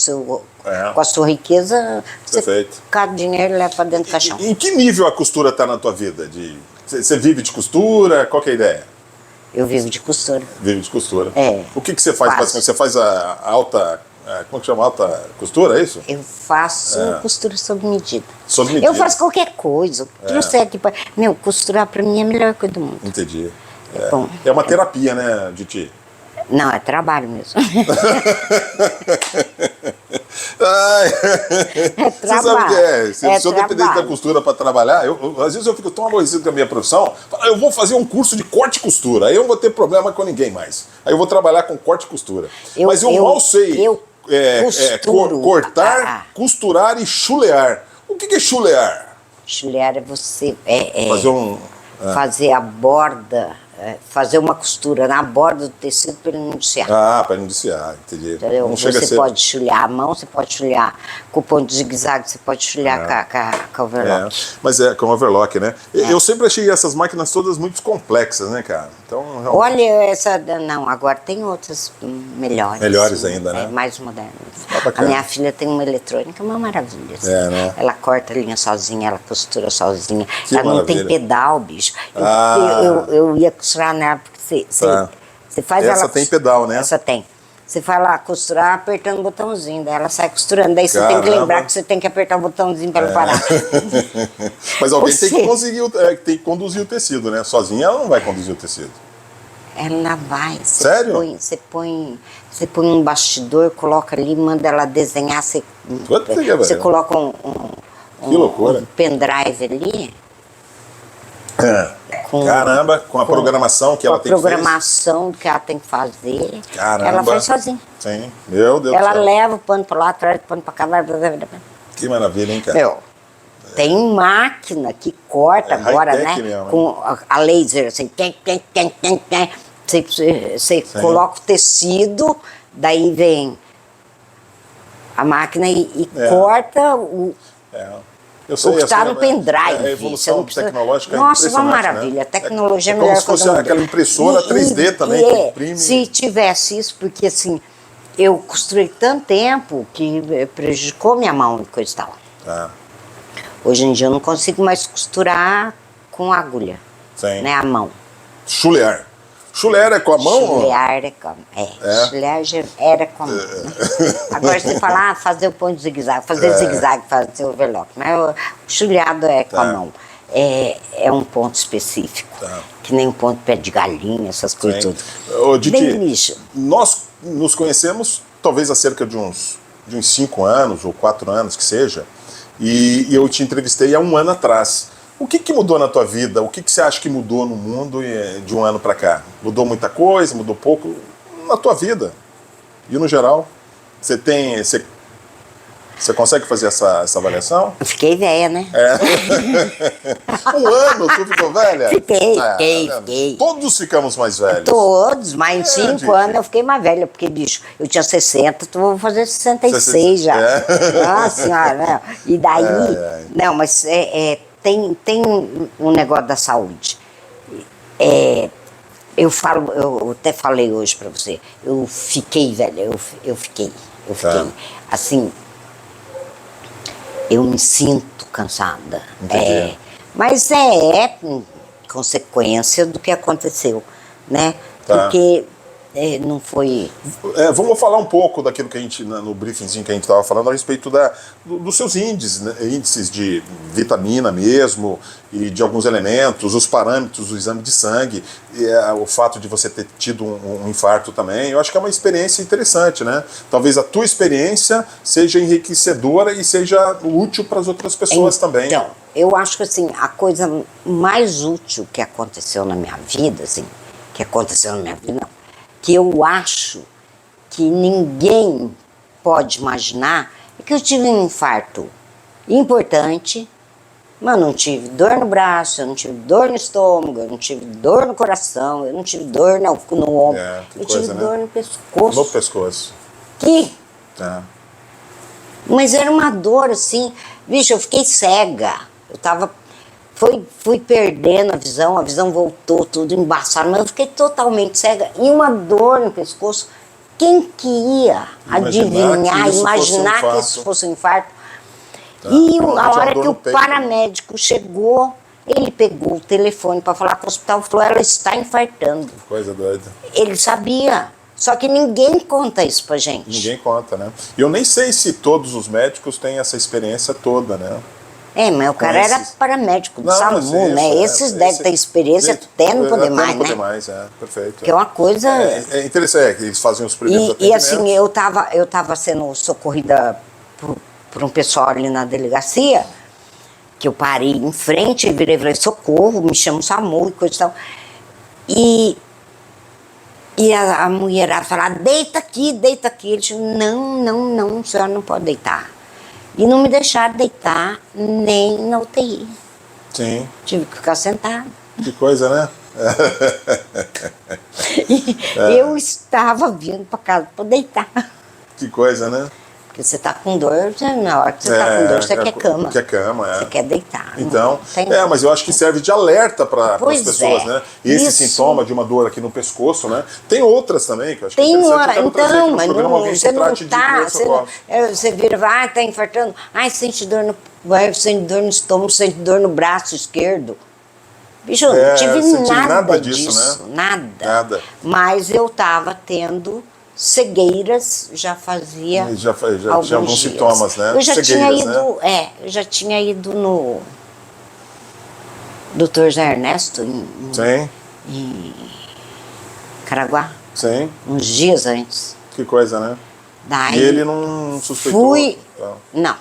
com a sua riqueza, Perfeito. você cada dinheiro leva para dentro do caixão. Em que nível a costura está na tua vida? Você vive de costura? Qual que é a ideia? Eu vivo de costura. Vive de costura. É. O que você faz Quase. basicamente? Você faz a alta... Como que chama? Alta costura, é isso? Eu faço costura sob medida. Sob medida. Eu faço qualquer coisa. Trouxe aqui pra... Meu, costurar para mim é a melhor coisa do mundo. Entendi. Bom. É uma terapia, né, Diti? Não, é trabalho mesmo. Ai. É Você sabe o que é? Se eu dependesse da trabalho. costura para trabalhar, às vezes eu fico tão aborrecido com a minha profissão, eu vou fazer um curso de corte e costura, aí eu não vou ter problema com ninguém mais. Aí eu vou trabalhar com corte e costura. Mas eu mal sei cortar, costurar e chulear. O que é chulear? Chulear é você Fazer fazer a borda, fazer uma costura na borda do tecido para ele não desfiar. Ah, para não desfiar, entendi. Entendeu? Não chega a Você ser... pode chulhar a mão, você pode chulhar com o ponto de zigue-zague, você pode chulhar com a overlock. Mas é com overlock, né? Eu sempre achei essas máquinas todas muito complexas, né, cara? Então, realmente... Olha, essa. Não, agora tem outras melhores. Melhores ainda, né? Mais modernas. Ah, A minha filha tem uma eletrônica, uma maravilha. Assim. Né? Ela corta a linha sozinha, ela costura sozinha. Que ela maravilha. não tem pedal, bicho. Ah. Eu ia costurar nela, porque você faz Essa ela. tem pedal, né? Essa tem. Você vai lá costurar apertando o botãozinho, daí ela sai costurando. Daí você tem que Caramba. lembrar que você tem que apertar o botãozinho para ela parar. Mas alguém tem que Você- tem que conduzir o tecido, né? Sozinha ela não vai conduzir o tecido. Ela vai. Sério? Você põe um bastidor, coloca ali, manda ela desenhar. Você coloca Que loucura. um pendrive ali. Caramba, com a programação que ela tem que fazer. Com a programação que ela tem que fazer. Caramba. Ela faz sozinha. Sim, meu Deus Ela do céu. leva o pano para lá, traz o pano para cá. Que maravilha, hein, cara? Meu, tem máquina que corta agora, high-tech né? mesmo, hein? Com a laser, assim, você coloca o tecido, daí vem a máquina e corta o Eu sei, que está no pendrive. A Você evolução não precisa... tecnológica Nossa, é uma impressionante, maravilha. né? A tecnologia é como melhor se fosse que o mundo. aquela impressora 3D também, que imprime. Se tivesse isso, porque assim, eu costurei tanto tempo que prejudicou minha mão e coisa e tal. Ah, Hoje em dia eu não consigo mais costurar com agulha, sim. né, a mão. Chulear. Chulear é com a mão? Chulear é com a mão. Chulear já era com a mão. Agora você fala, fazer o ponto de zigue-zague, fazer zigue-zague, fazer overlock. Mas o chuleado é com a mão. É um ponto específico. Que nem um ponto pé de galinha, essas coisas tudo. Ô, Diti, Bem lixo. nós nos conhecemos talvez há cerca de uns 5 anos ou 4 anos que seja, e eu te entrevistei há 1 ano atrás. O que mudou na tua vida? O que você acha que mudou no mundo de 1 ano para cá? Mudou muita coisa? Mudou pouco? Na tua vida? E no geral? Você consegue fazer essa avaliação? Eu fiquei velha, né? 1 ano, tu ficou velha? Fiquei. Todos ficamos mais velhos. Todos, mas em 5 gente. anos eu fiquei mais velha, porque, bicho, eu tinha 60, tu vou fazer 66 já. Nossa senhora, né? E daí, não, mas tem um negócio da saúde. Eu até falei hoje pra você, eu fiquei velha, eu fiquei. Assim, eu me sinto cansada. Entendi. Mas é consequência do que aconteceu, né? Porque não foi... Vamos falar um pouco daquilo que a gente, no briefingzinho que a gente estava falando, a respeito dos seus índices, né? Índices de vitamina mesmo, e de alguns elementos, os parâmetros do exame de sangue, o fato de você ter tido um infarto também. Eu acho que é uma experiência interessante, né? Talvez a tua experiência seja enriquecedora e seja útil para as outras pessoas também. Então, eu acho que assim, a coisa mais útil que aconteceu na minha vida, assim, que eu acho que ninguém pode imaginar, é que eu tive um infarto importante, mas não tive dor no braço, eu não tive dor no estômago, eu não tive dor no coração, eu não tive dor no ombro, eu tive dor no pescoço. No pescoço. Mas era uma dor assim, bicho, eu fiquei cega, fui perdendo a visão voltou tudo embaçado, mas eu fiquei totalmente cega e uma dor no pescoço. Quem que ia imaginar que isso fosse um infarto? E a hora que o paramédico chegou, ele pegou o telefone para falar com o hospital e falou, ela está infartando. Coisa doida. Ele sabia, só que ninguém conta isso pra gente. Ninguém conta, né? E eu nem sei se todos os médicos têm essa experiência toda, né? Mas o cara era paramédico do SAMU, né? Esses devem ter experiência até não poder mais, né? Não poder mais, perfeito. Que é uma coisa... É interessante, eles fazem os primeiros E atendimentos. assim, eu tava sendo socorrida por um pessoal ali na delegacia, que eu parei em frente, virei e falei, socorro, me chama o SAMU e coisa e tal. E a mulherada falava, deita aqui. Ele disse, não, a senhora não pode deitar. E não me deixaram deitar nem na UTI. Sim. Tive que ficar sentada. Que coisa, né? Eu estava vindo para casa para deitar. Que coisa, né? Porque você está com dor, na hora que você está com dor, você quer cama. Quer cama, Você quer deitar. Então, mas eu acho que serve de alerta para as pessoas, né? Esse sintoma de uma dor aqui no pescoço, né? Tem outras também, que eu acho que é interessante. Então, mas você não está... Você vira, está infartando. Sente dor no estômago, sente dor no braço esquerdo. Bicho, eu não tive nada disso, né? Nada. Mas eu estava tendo cegueiras, já fazia já tinha alguns sintomas, né? Eu já cegueiras, tinha ido, né? Eu já tinha ido no Dr. Zé Ernesto em Caraguá. Sim. Uns dias antes. Que coisa, né? Daí, e ele não suspeitou? Não.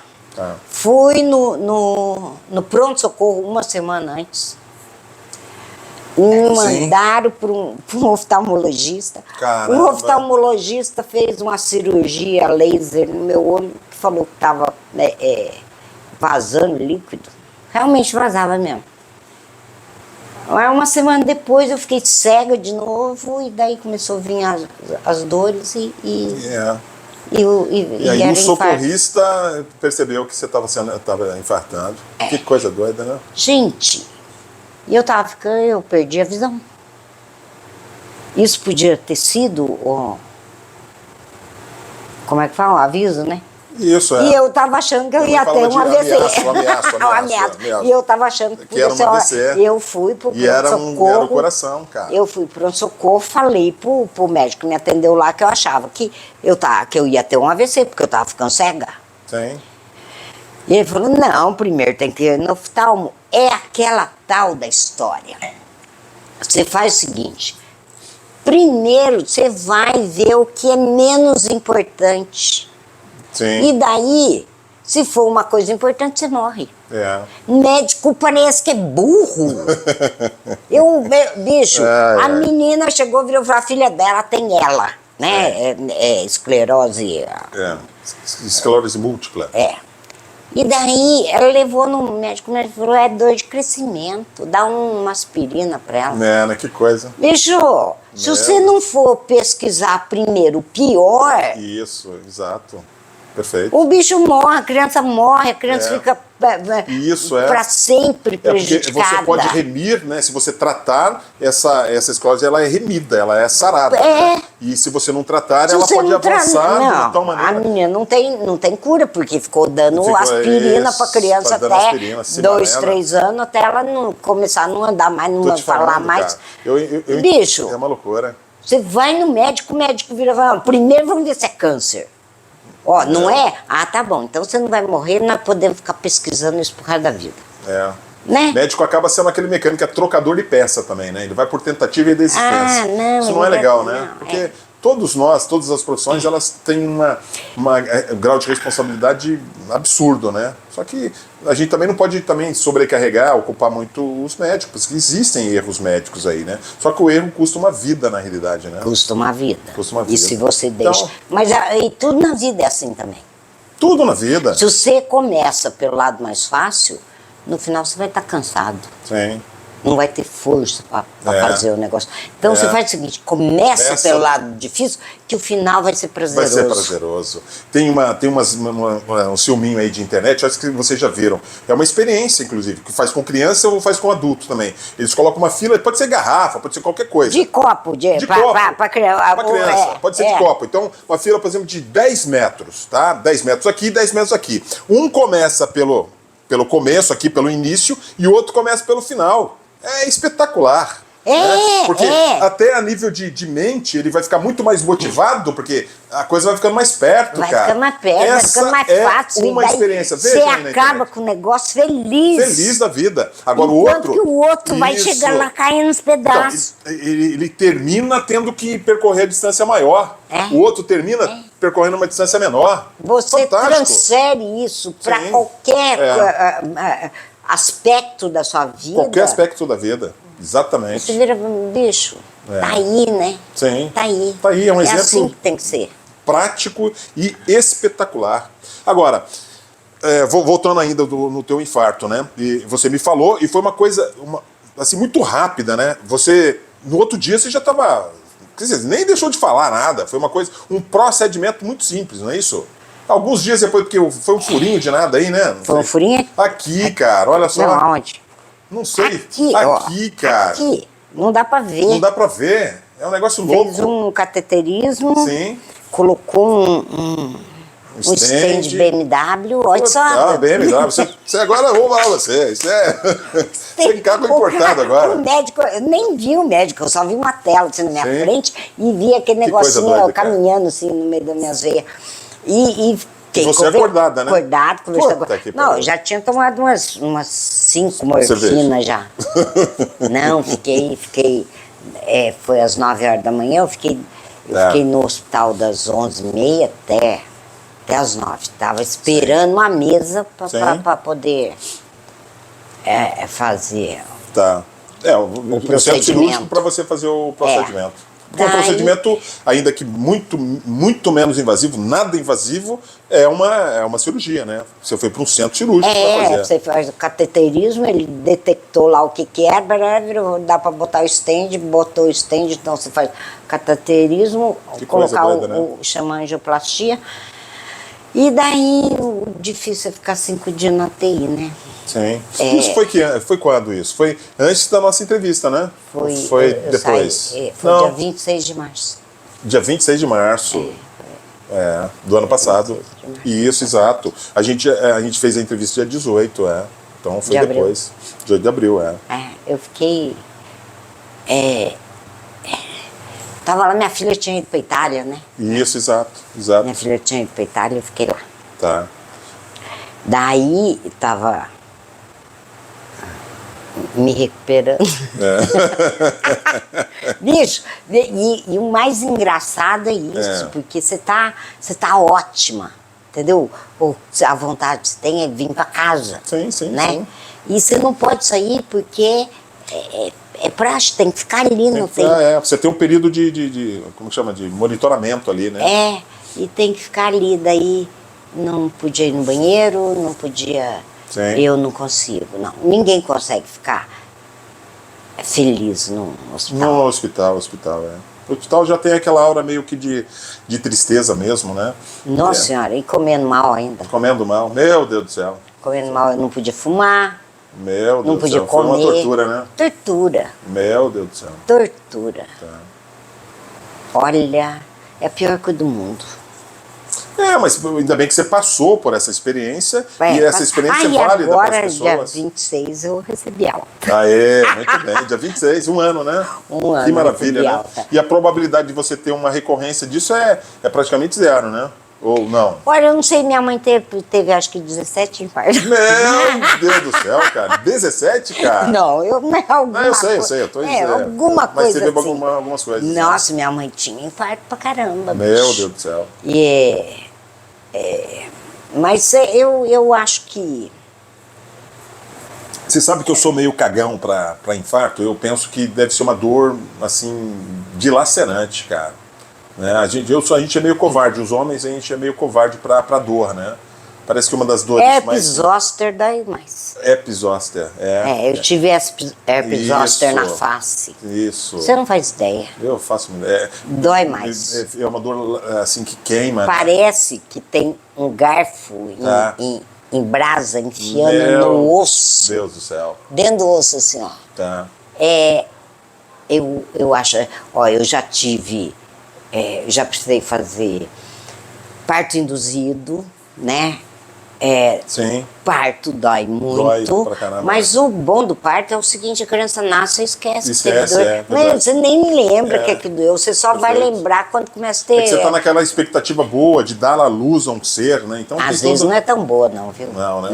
Fui no pronto-socorro uma semana antes. Me mandaram para um oftalmologista. Caramba. O oftalmologista fez uma cirurgia laser no meu olho, que falou que estava vazando líquido. Realmente vazava mesmo. Uma semana depois eu fiquei cega de novo e daí começou a vir as dores e aí o socorrista percebeu que você estava infartando. Que coisa doida, né? Gente, e eu perdi a visão. Isso podia ter sido, como é que fala? Um aviso, né? Isso, E eu estava achando que eu ia ter um AVC. Ameaça. E eu estava achando que era um AVC. Eu fui pro pronto-socorro. Era o coração, cara. Eu fui pro pronto-socorro, falei pro médico que me atendeu lá que eu achava que eu ia ter um AVC, porque eu estava ficando cega. Sim. E ele falou, não, primeiro tem que ir no oftalmo. É aquela tal da história. Você faz o seguinte, primeiro você vai ver o que é menos importante. Sim. E daí, se for uma coisa importante, você morre. Médico parece que é burro. Bicho, a menina chegou, virou para a filha dela, tem ela, né? Esclerose. Esclerose múltipla. E daí, ela levou no médico, o médico falou, é dor de crescimento, dá uma aspirina pra ela. Que coisa. Bicho, se você não for pesquisar primeiro o pior... Isso, exato. Perfeito. O bicho morre, a criança fica para sempre prejudicada. Porque você pode remir, né? Se você tratar, essa esclerose, ela é remida, ela é sarada. Né? E se você não tratar, ela pode avançar de tal maneira. A menina não tem cura, porque ficou dando aspirina para a criança até 2, 3 anos, até ela não começar a não andar mais, não falar mais. Bicho, é uma loucura. Você vai no médico, o médico vira e fala, primeiro vamos ver se é câncer. Não é? Tá bom, então você não vai morrer, nós podemos ficar pesquisando isso por causa da vida. Né? O médico acaba sendo aquele mecânico que é trocador de peça também, né? Ele vai por tentativa e desistência. Isso não é legal, né? Porque todos nós, todas as profissões, elas têm um grau de responsabilidade absurdo, né? Só que a gente também não pode sobrecarregar, ocupar muito os médicos, porque existem erros médicos aí, né? Só que o erro custa uma vida na realidade, né? Custa uma vida. E se você deixa... Então, mas e tudo na vida é assim também. Tudo na vida. Se você começa pelo lado mais fácil, no final você vai estar cansado. Sim. Não vai ter força para fazer o negócio. Então você faz o seguinte, começa pelo lado difícil, que o final vai ser prazeroso. Vai ser prazeroso. Tem um ciúminho aí de internet, acho que vocês já viram. É uma experiência, inclusive, que faz com criança ou faz com adulto também. Eles colocam uma fila, pode ser garrafa, pode ser qualquer coisa. De copo, para criança. Pode ser de copo. Então, uma fila, por exemplo, de 10 metros, tá? 10 metros aqui, 10 metros aqui. Um começa pelo começo aqui, pelo início, e o outro começa pelo final. É espetacular. Porque até a nível de mente, ele vai ficar muito mais motivado, porque a coisa vai ficando mais perto, vai ficando mais perto, vai ficando mais fácil. Uma experiência. Você acaba com o negócio feliz. Feliz da vida. Agora Enquanto que o outro vai chegar lá caindo nos pedaços. Então, ele termina tendo que percorrer a distância maior. O outro termina percorrendo uma distância menor. Você Fantástico. transfere isso para Sim, qualquer é. aspecto da sua vida. Qualquer aspecto da vida, exatamente. Você vira, bicho, tá aí, né? Sim. Tá aí. Tá aí, é um exemplo assim que tem que ser. prático e espetacular. Agora, voltando ainda no teu infarto, né? E você me falou, e foi uma coisa assim, muito rápida, né? Você, no outro dia, você já estava... Quer dizer, nem deixou de falar nada. Foi uma coisa, um procedimento muito simples, não é isso? Alguns dias depois, porque foi um furinho de nada aí, né? Foi um furinho? Aqui, cara, olha só. Não, aonde? Não sei. Aqui, Aqui, ó, cara. Aqui. Não dá pra ver. Não dá pra ver. É um negócio louco. Fez um cateterismo. Sim. Colocou um stand BMW. Olha só. Ah, BMW. Você agora, eu vou falar você. Isso tem carro importado agora. O médico, eu nem vi o médico, eu só vi uma tela assim na minha Sim. frente e vi aquele Que coisa negocinho doida, cara. caminhando assim no meio das minhas veias. E fiquei Você acordada, né? Acordado, conversando. Puta que Não, pariu. eu já tinha tomado umas 5 Cerveja. morfinas já. Não, fiquei. Foi às 9 horas da manhã, eu fiquei no hospital das 11h30 até às 9. Estava esperando uma mesa para poder fazer. Tá. O centro cirúrgico para você fazer o procedimento. Porque um procedimento, ainda que muito, muito menos invasivo, nada invasivo, é uma cirurgia, né? Você foi para um centro cirúrgico para fazer. Você faz o cateterismo, ele detectou lá o que era, dá para botar o stand, botou o stand, então você faz cateterismo, Que colocar coisa doida, né? chama angioplastia. E daí o difícil é ficar 5 dias na TI, né? Sim. Isso foi quando isso? Foi antes da nossa entrevista, né? Foi depois? Foi dia 26 de março. Dia 26 de março. Do ano passado. Isso, exato. A gente fez a entrevista dia 18, Então foi De depois. Dia de abril, Eu fiquei... Tava lá, minha filha tinha ido pra Itália, né? Isso, exato. Minha filha tinha ido pra Itália, eu fiquei lá. Tá. Daí, tava me recuperando. Bicho, e o mais engraçado é isso, porque você tá ótima, entendeu? Ou a vontade que você tem é vir pra casa. Sim, né? sim. E você não pode sair porque é prático, tem que ficar ali, não tem. Você tem um período de como chama? De monitoramento ali, né? E tem que ficar ali, daí não podia ir no banheiro, não podia... Sim. Eu não consigo, não. Ninguém consegue ficar feliz no hospital. No hospital, O hospital já tem aquela aura meio que de tristeza mesmo, né? Nossa Senhora, e comendo mal ainda. Comendo mal, meu Deus do céu. Comendo mal, eu não podia fumar, Meu Deus não do podia céu. comer. Foi uma tortura, né? Tortura, Meu Deus do céu. tortura. Tá. Olha, é a pior coisa do mundo. Mas ainda bem que você passou por essa experiência e essa experiência é e válida para agora, as pessoas. dia 26, eu recebi alta. Muito bem. Dia 26, um ano, né? Um ano, Que maravilha, recebi né? alta. E a probabilidade de você ter uma recorrência disso é praticamente zero, né? Ou não? Olha, eu não sei, minha mãe teve acho que 17 infartos. Meu Deus do céu, cara. 17, cara? Não, eu sei, eu tô dizendo. Alguma Mas coisa você teve assim. algumas coisas. né? Nossa, minha mãe tinha infarto pra caramba. Meu bicho. Deus do céu. Mas eu acho que... Você sabe que eu sou meio cagão pra infarto? Eu penso que deve ser uma dor, assim, dilacerante, cara. Né? A gente é meio covarde. Os homens, a gente é meio covarde pra dor, né? Parece que uma das dores mais... zoster dói mais. Herpes zoster, eu tive herpes zoster Isso. na face. Isso. Você não faz ideia. Eu faço... Dói mais. É uma dor, assim, que queima. Parece que tem um garfo em brasa enfiando Meu no osso. Deus do céu. Dentro do osso, assim, ó. Tá. Eu acho... Ó, eu já tive... já precisei fazer parto induzido, né? Sim. parto dói muito, Dói pra caramba. mas o bom do parto é o seguinte, a criança nasce e esquece que teve Esquece, dor. é, Mas verdade. você nem lembra que é que doeu, você só vai Perfeito. lembrar quando começa a ter... É que você tá naquela expectativa boa de dar à luz a um ser, né? Então, Às tem vezes todo- não é tão boa não, viu? Não, né?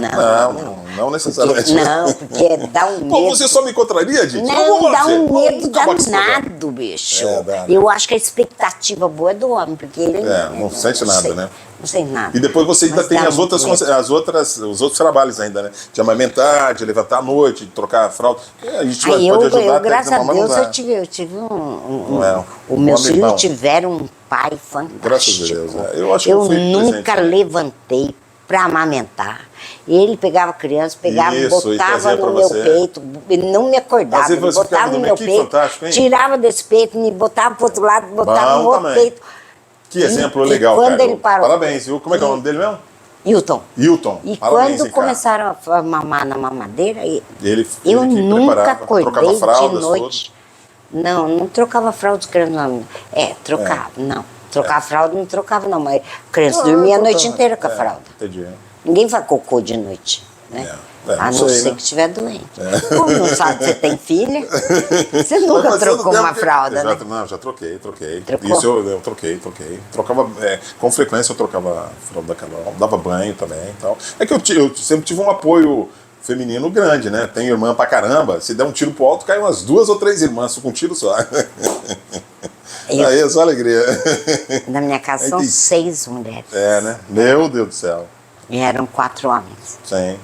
Não Porque, necessariamente. não, porque dá um medo... Pô, você só me contraria, gente? Não, dá um Vamos medo acabar com esse programa. danado, bicho. É, dá, né? Eu acho que a expectativa boa é do homem, porque ele não sente nada, sei, né? Não sente nada. E depois você ainda Mas tem dá os outros trabalhos ainda, né? De amamentar, de levantar à noite, de trocar a fralda. A gente Aí pode ajudar eu, até graças a mas não Deus, dá. eu tive É, os meus um filhos amigão. tiveram um pai fantástico. Graças a Deus, né? Eu acho que eu fui nunca presente. levantei para amamentar. Ele pegava a criança, pegava, Isso, e botava trazia pra no meu você. peito, ele não me acordava, Às vezes ele você botava ficava no dormindo. meu Que peito, fantástico, hein? tirava desse peito, me botava pro outro lado, botava Bom no outro também. peito. Que exemplo E legal, quando cara. ele parou- Parabéns, viu? Como é que é o nome dele mesmo? Hilton. Hilton. E Parabéns, quando hein, cara. começaram a mamar na mamadeira, Ele eu que nunca preparava, acordei trocava de fraldas, noite. Não trocava fralda, criança não. Trocava, não. Trocar fralda não trocava, não, mas a criança dormia a noite inteira com a fralda. Entendi. Ninguém faz cocô de noite, né? A não sei, ser né? que estiver doente. Como não sabe que você tem filha, você nunca Mas trocou eu uma fralda, né? Não, já troquei. Trocou? Isso eu troquei. Trocava, com frequência eu trocava a fralda da Carol, dava banho também e tal. É que eu sempre tive um apoio feminino grande, né? Tenho irmã pra caramba. Se der um tiro pro alto, cai umas 2 ou 3 irmãs com um tiro só. Aí é só alegria. Na minha casa Aí são tem- 6 mulheres. É, né? Meu Deus do céu. E eram 4 homens. Sim.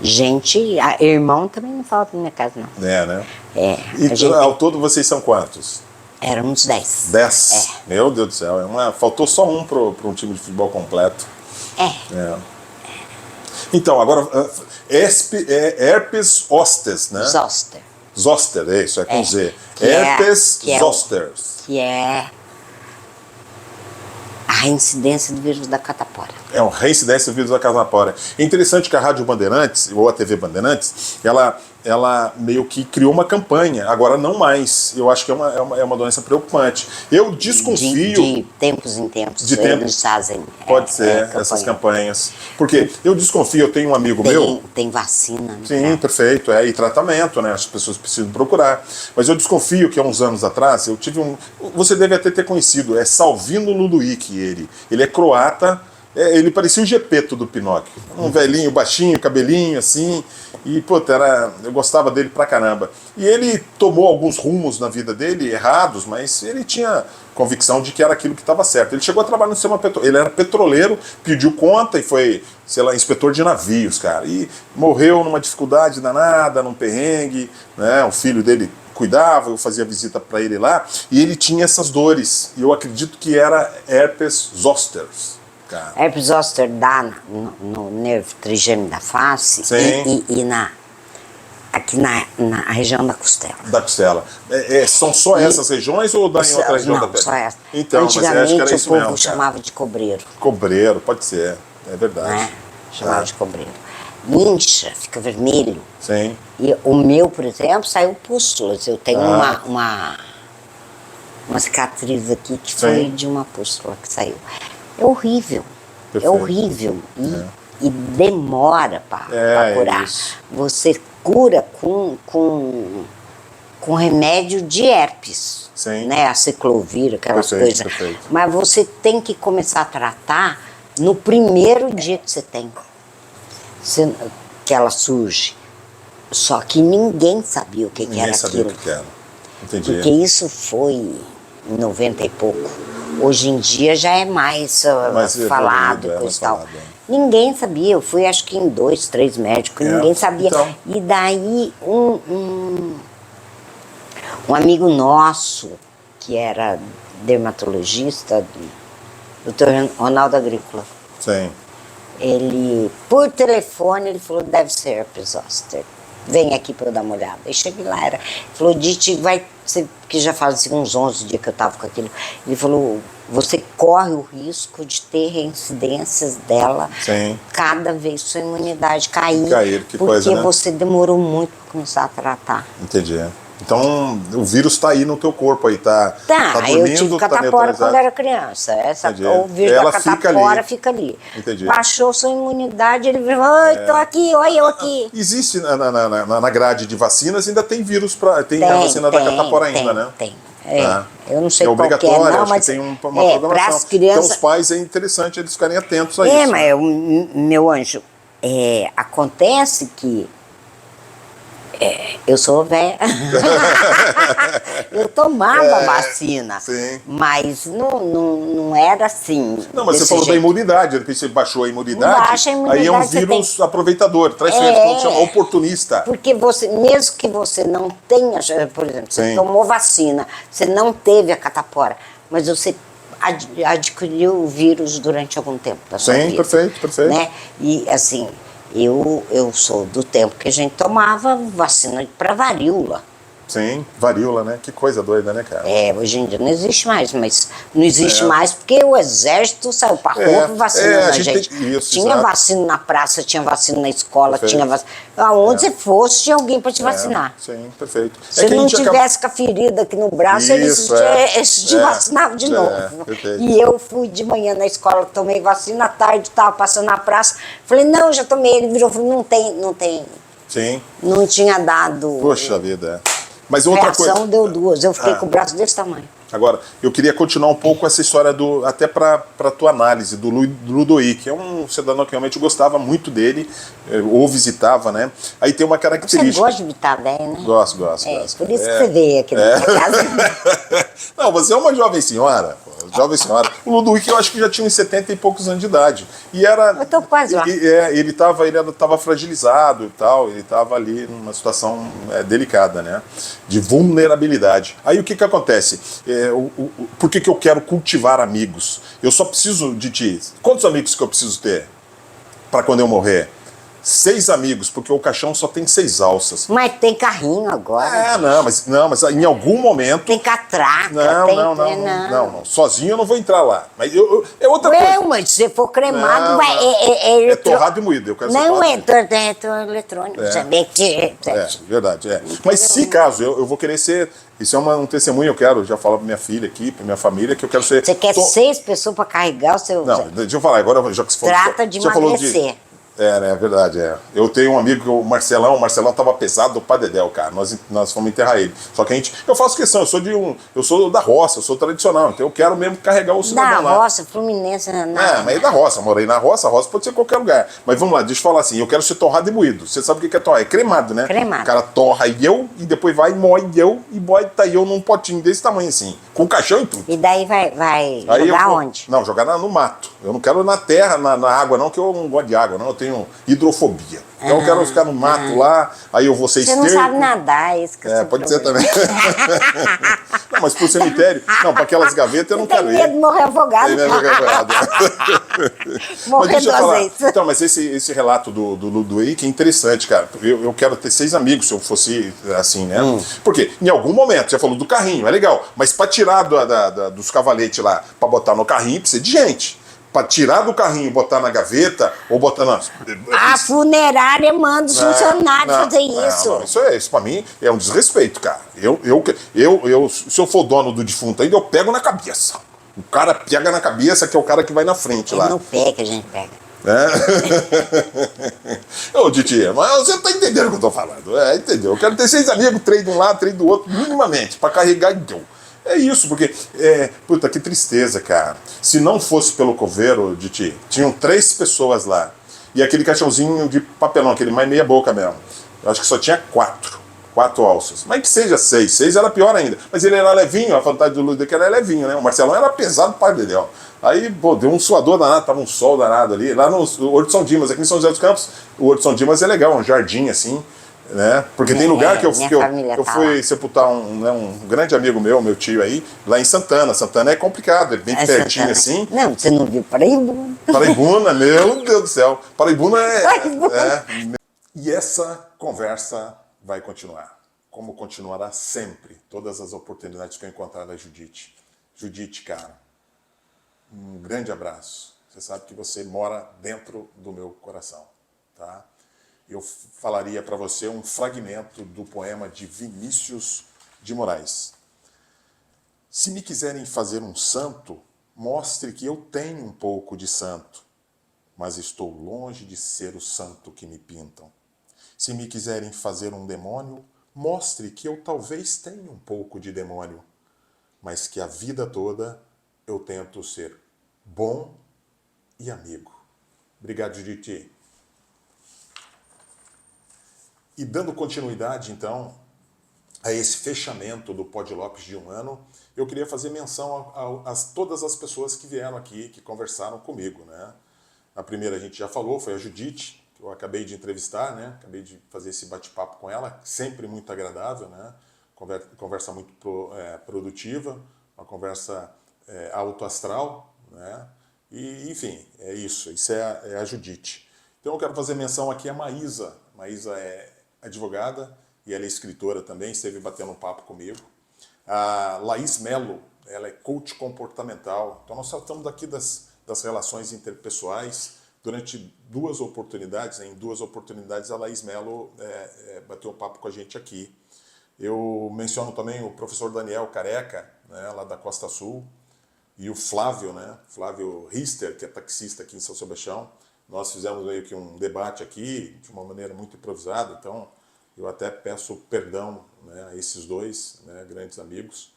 Gente, irmão também não falta na minha casa, não. É, né? A E gente ao todo vocês são quantos? éramos 10. 10? Meu Deus do céu. Faltou só um para um time de futebol completo. É. Então, agora, herpes zostes, né? Zoster. Zoster, é isso, é com Z. Que é- Herpes que é o- zosters. Que é a reincidência do vírus da catapora. É uma reincidência do vírus da catapora. É interessante que a Rádio Bandeirantes, ou a TV Bandeirantes, ela meio que criou uma campanha, agora não mais. Eu acho que é uma doença preocupante. Eu desconfio... De tempos em tempos, De tempos. eles fazem. Pode ser, campanha. essas campanhas. Porque eu desconfio, eu tenho um amigo meu... Tem vacina, né? Sim, perfeito. E tratamento, né? As pessoas precisam procurar. Mas eu desconfio que há uns anos atrás eu tive um... Você deve até ter conhecido, é Salvino Ludovic, ele. Ele é croata, ele parecia o Gepeto do Pinóquio. Um velhinho, baixinho, cabelinho, assim. E, puta, eu gostava dele pra caramba. E ele tomou alguns rumos na vida dele, errados, mas ele tinha convicção de que era aquilo que estava certo. Ele chegou a trabalhar no sistema petroleiro. Ele era petroleiro, pediu conta e foi, sei lá, inspetor de navios, cara. E morreu numa dificuldade danada, num perrengue, né? O filho dele cuidava, eu fazia visita para ele lá, e ele tinha essas dores. E eu acredito que era herpes zosters. Cara. Herpes zoster dá no nervo trigêmeo da face Sim. e aqui na região da costela. Da costela. São só essas regiões ou dá em outra região da Não, pele? só essa. Então, mas eu acho que Antigamente era o isso povo mesmo. Cara. chamava de cobreiro, Cobreiro, pode ser. É verdade. né? Chamava de cobreiro. Incha, fica vermelho. Sim. E o meu, por exemplo, saiu pústulas. Eu tenho uma cicatriz aqui que foi Sim. de uma pústula que saiu. É horrível. Perfeito. É horrível. E demora para curar. Isso. Você cura com remédio de herpes. Sim. Né? A ciclovir, aquelas Perfeito, coisas. perfeito. Mas você tem que começar a tratar no primeiro dia que você tem. Que ela surge. Só que ninguém sabia o que Ninguém era sabia aquilo. o que era. Entendi. Porque isso foi em 90 e pouco. Hoje em dia já é mais falado, evoluído, coisa mais e tal. falado, Ninguém sabia. Eu fui acho que em 2, 3 médicos, ninguém sabia. Então. E daí um amigo nosso, que era dermatologista, doutor Ronaldo Agrícola, Sim. ele, por telefone, ele falou, deve ser herpes zoster. Vem aqui para eu dar uma olhada. Eu cheguei lá, ele falou, Dite, vai ser, que já fazia uns 11 dias que eu estava com aquilo. Ele falou, você corre o risco de ter reincidências dela. Sim. Cada vez sua imunidade cair. Cair, que porque coisa, né? você demorou muito para começar a tratar. Entendi. Então, o vírus está aí no teu corpo aí, tá Eu dormindo, tive tá catapora neutralizado. quando era criança. Entendi. O vírus Ela da fica catapora ali. fica ali. Entendi. Baixou sua imunidade, ele virou, oi, tô aqui, olha eu aqui. Existe na grade de vacinas, ainda tem vírus, tem a vacina da catapora ainda, né? Tem. Tá. Eu não sei É qual que é, obrigatório, não, acho mas que tem uma para programação. as crianças... Então os pais é interessante eles ficarem atentos a isso. mas meu anjo, acontece que eu sou velha. Eu tomava vacina, sim. mas não era assim. Não, mas você desse falou da jeito. imunidade, de repente você baixou a imunidade, Baixa a imunidade, aí é um você vírus aproveitador, traz que chama oportunista. Porque você, mesmo que você não tenha, por exemplo, você Sim. tomou vacina, você não teve a catapora, mas você adquiriu o vírus durante algum tempo da sua Sim, vida. perfeito, perfeito. Né? E assim, eu sou do tempo que a gente tomava vacina para varíola. Sim, varíola, né? Que coisa doida, né, cara? Hoje em dia não existe mais, mas não existe mais porque o exército saiu para rua vacinando a gente. Tinha exato. vacina na praça, tinha vacina na escola, Perfeito. tinha vacina. Aonde você fosse, tinha alguém para te vacinar. Sim, perfeito. Se não tivesse com a ferida aqui no braço, eles te vacinavam de novo. Perfeito. E eu fui de manhã na escola, tomei vacina, à tarde estava passando na praça, falei, não, já tomei. Ele virou e falou, não tem. Sim. Não tinha dado. Poxa vida, Mas outra reação coisa. deu 2. Eu fiquei com o braço desse tamanho. Agora, eu queria continuar um pouco essa história até para tua análise, do Ludovic. É um cidadão que realmente eu gostava muito dele, ou visitava, né? Aí tem uma característica. Você gosta de visitar velho, né? Gosto. Por isso que você veio aqui na minha casa. Não, você é uma jovem senhora. Jovem senhora. O Ludovic eu acho que já tinha uns 70 e poucos anos de idade. E era. Eu tô quase lá. Ele estava fragilizado e tal, ele estava ali numa situação delicada, né? De vulnerabilidade. Aí o que acontece? Por que eu quero cultivar amigos? Eu só preciso de ti. Quantos amigos que eu preciso ter para quando eu morrer? 6 amigos, porque o caixão só tem 6 alças. Mas tem carrinho agora. Mas em algum momento. Tem catraca. Não. Sozinho eu não vou entrar lá. Mas é outra coisa. Mas se você for cremado, Não, vai. É torrado e moído. Eu quero ser Não é eletrônico. Saber que. Verdade. Mas se caso, eu vou querer ser. Isso é um testemunho, eu quero já falar para minha filha aqui, para minha família, que eu quero ser. Você quer 6 pessoas para carregar o seu. Não, deixa eu falar, agora já que você falou. Trata de emagrecer. É verdade. Eu tenho um amigo, o Marcelão tava pesado do Padedel, cara. Nós fomos enterrar ele. Só que eu faço questão, eu sou da roça, eu sou tradicional, então eu quero mesmo carregar o cidadão lá. Da roça, Fluminense, mas é da roça, morei na roça, a roça pode ser qualquer lugar. Mas vamos lá, deixa eu falar assim, eu quero ser torrado e moído. Você sabe o que é torrar? É cremado, né? Cremado. O cara torra e depois vai, moe e bota eu num potinho desse tamanho assim, com caixão e tudo. E daí vai Aí jogar onde? Não, jogar no mato. Eu não quero na terra, na água não, que eu não gosto de água, não. Eu tenho hidrofobia. Então eu quero ficar no mato lá, aí eu vou ser esterco. Você não sabe nadar, é isso que você pode ser também. Não, mas pro cemitério, não, para aquelas gavetas eu não quero ir. Tem medo de morrer afogado. Tem medo de morrer afogado. Morrer duas vezes. Então, mas esse relato do aí que é interessante, cara. Eu quero ter 6 amigos se eu fosse assim, né? Porque em algum momento, você falou do carrinho, é legal, mas para tirar dos cavaletes lá, para botar no carrinho, precisa de gente. Para tirar do carrinho e botar na gaveta, ou botar na... A funerária manda os funcionários fazer isso. Isso para mim é um desrespeito, cara. Se eu for dono do defunto ainda, eu pego na cabeça. O cara pega na cabeça, que é o cara que vai na frente lá. No pé que a gente pega. Ô, titia, mas você não tá entendendo o que eu tô falando. Entendeu? Eu quero ter 6 amigos, 3 de um lado, 3 do outro, minimamente, para carregar então. É isso, porque, puta, que tristeza, cara. Se não fosse pelo coveiro, Diti, tinham 3 pessoas lá. E aquele caixãozinho de papelão, aquele mais meia boca mesmo. Eu acho que só tinha 4 alças. Mas que seja 6. 6 era pior ainda. Mas ele era levinho, a vantagem do Ludo é que ele era levinho, né? O Marcelão era pesado para dele, ó. Aí, pô, deu um suador danado, tava um sol danado ali. Lá no Horto São Dimas, aqui em São José dos Campos, o Horto São Dimas é legal, um jardim assim. Né? Porque tem lugar que eu fui sepultar um grande amigo meu tio aí, lá em Santana. Santana é complicado, ele bem pertinho Santana. Assim. Não, você não viu Paraibuna. Paraibuna, meu Deus do céu. Paraibuna E essa conversa vai continuar, como continuará sempre, todas as oportunidades que eu encontrar da Judite. Judite, cara, um grande abraço. Você sabe que você mora dentro do meu coração, tá? Eu falaria para você um fragmento do poema de Vinícius de Moraes. Se me quiserem fazer um santo, mostre que eu tenho um pouco de santo, mas estou longe de ser o santo que me pintam. Se me quiserem fazer um demônio, mostre que eu talvez tenha um pouco de demônio, mas que a vida toda eu tento ser bom e amigo. Obrigado, Judite. E dando continuidade, então, a esse fechamento do Pod Lopes de um ano, eu queria fazer menção a todas as pessoas que vieram aqui, que conversaram comigo, né? A primeira a gente já falou, foi a Judite, que eu acabei de entrevistar, né? Acabei de fazer esse bate-papo com ela, sempre muito agradável, né? Conversa muito produtiva, uma conversa alto astral, né? E, enfim, é isso é a Judite. Então eu quero fazer menção aqui a Maísa. Maísa é advogada e ela é escritora também, esteve batendo um papo comigo. A Laís Melo, ela é coach comportamental. Então nós tratamos aqui das relações interpessoais. Durante em duas oportunidades a Laís Melo bateu um papo com a gente aqui. Eu menciono também o professor Daniel Careca, né, lá da Costa Sul, e o Flávio, né, Flávio Rister, que é taxista aqui em São Sebastião. Nós fizemos meio que um debate aqui, de uma maneira muito improvisada, então eu até peço perdão, né, a esses dois, né, grandes amigos,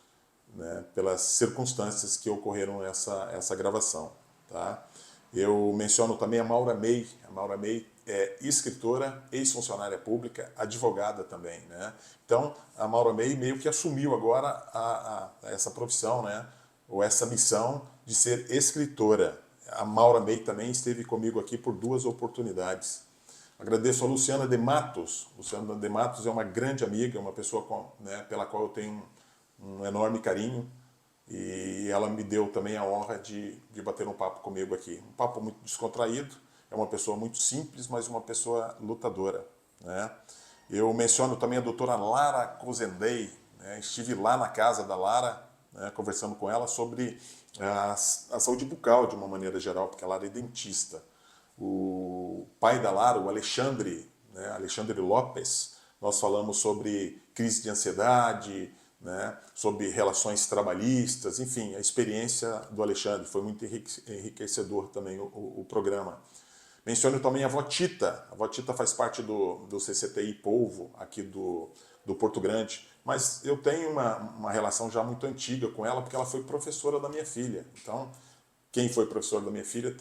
né, pelas circunstâncias que ocorreram essa gravação. Tá? Eu menciono também a Maura May. A Maura May é escritora, ex-funcionária pública, advogada também. Né? Então, a Maura May meio que assumiu agora essa profissão, né, ou essa missão de ser escritora. A Maura May também esteve comigo aqui por 2 oportunidades. Agradeço a Luciana de Matos. Luciana de Matos é uma grande amiga, uma pessoa pela qual eu tenho um enorme carinho, e ela me deu também a honra de bater um papo comigo aqui. Um papo muito descontraído, é uma pessoa muito simples, mas uma pessoa lutadora. Né? Eu menciono também a doutora Lara Cozendei, né? Estive lá na casa da Lara, né, conversando com ela sobre a saúde bucal de uma maneira geral, porque a Lara é dentista. O pai da Lara, o Alexandre, né, Alexandre Lopes, nós falamos sobre crise de ansiedade, né, sobre relações trabalhistas, enfim, a experiência do Alexandre. Foi muito enriquecedor também o programa. Menciono também a avó Tita. A avó Tita faz parte do CCTI Polvo, aqui do Porto Grande. Mas eu tenho uma relação já muito antiga com ela, porque ela foi professora da minha filha. Então, quem foi professor da minha filha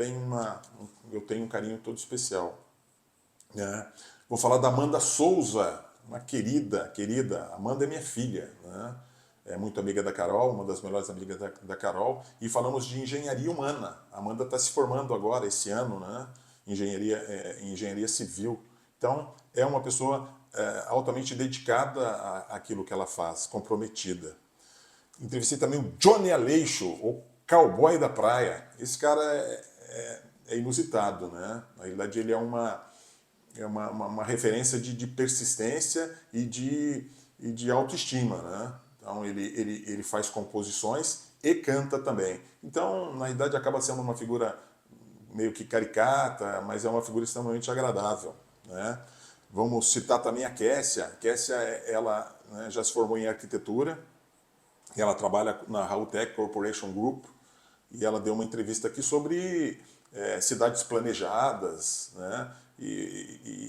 eu tenho um carinho todo especial. Né? Vou falar da Amanda Souza, uma querida. Amanda é minha filha, né? É muito amiga da Carol, uma das melhores amigas da Carol, e falamos de engenharia humana. A Amanda está se formando agora, esse ano, né? Engenharia civil. Então, é uma pessoa altamente dedicada àquilo que ela faz, comprometida. Entrevistei também o Johnny Aleixo, o cowboy da praia. Esse cara é inusitado, né? Na realidade, ele é uma referência de persistência e de autoestima, né? Então, ele faz composições e canta também. Então, na realidade, acaba sendo uma figura meio que caricata, mas é uma figura extremamente agradável, né? Vamos citar também a Kessia. A Kessia, ela, né, já se formou em arquitetura, e ela trabalha na Rautec Corporation Group, e ela deu uma entrevista aqui sobre cidades planejadas, né?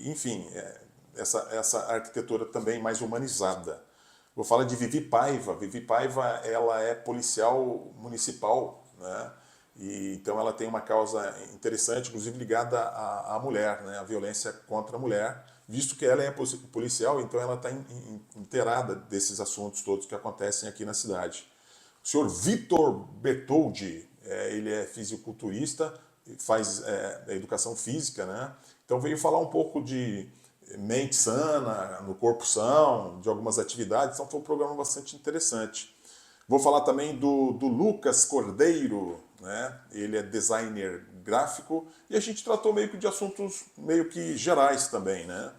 Enfim, essa arquitetura também mais humanizada. Vou falar de Vivi Paiva. Vivi Paiva, ela é policial municipal, né? Então ela tem uma causa interessante, inclusive ligada à mulher, né? A violência contra a mulher, visto que ela é policial, então ela está inteirada desses assuntos todos que acontecem aqui na cidade. O senhor Vitor Bertoldi, ele é fisiculturista, faz educação física, né? Então veio falar um pouco de mente sana, no corpo são, de algumas atividades, então foi um programa bastante interessante. Vou falar também do Lucas Cordeiro, né? Ele é designer gráfico, e a gente tratou meio que de assuntos meio que gerais também, né?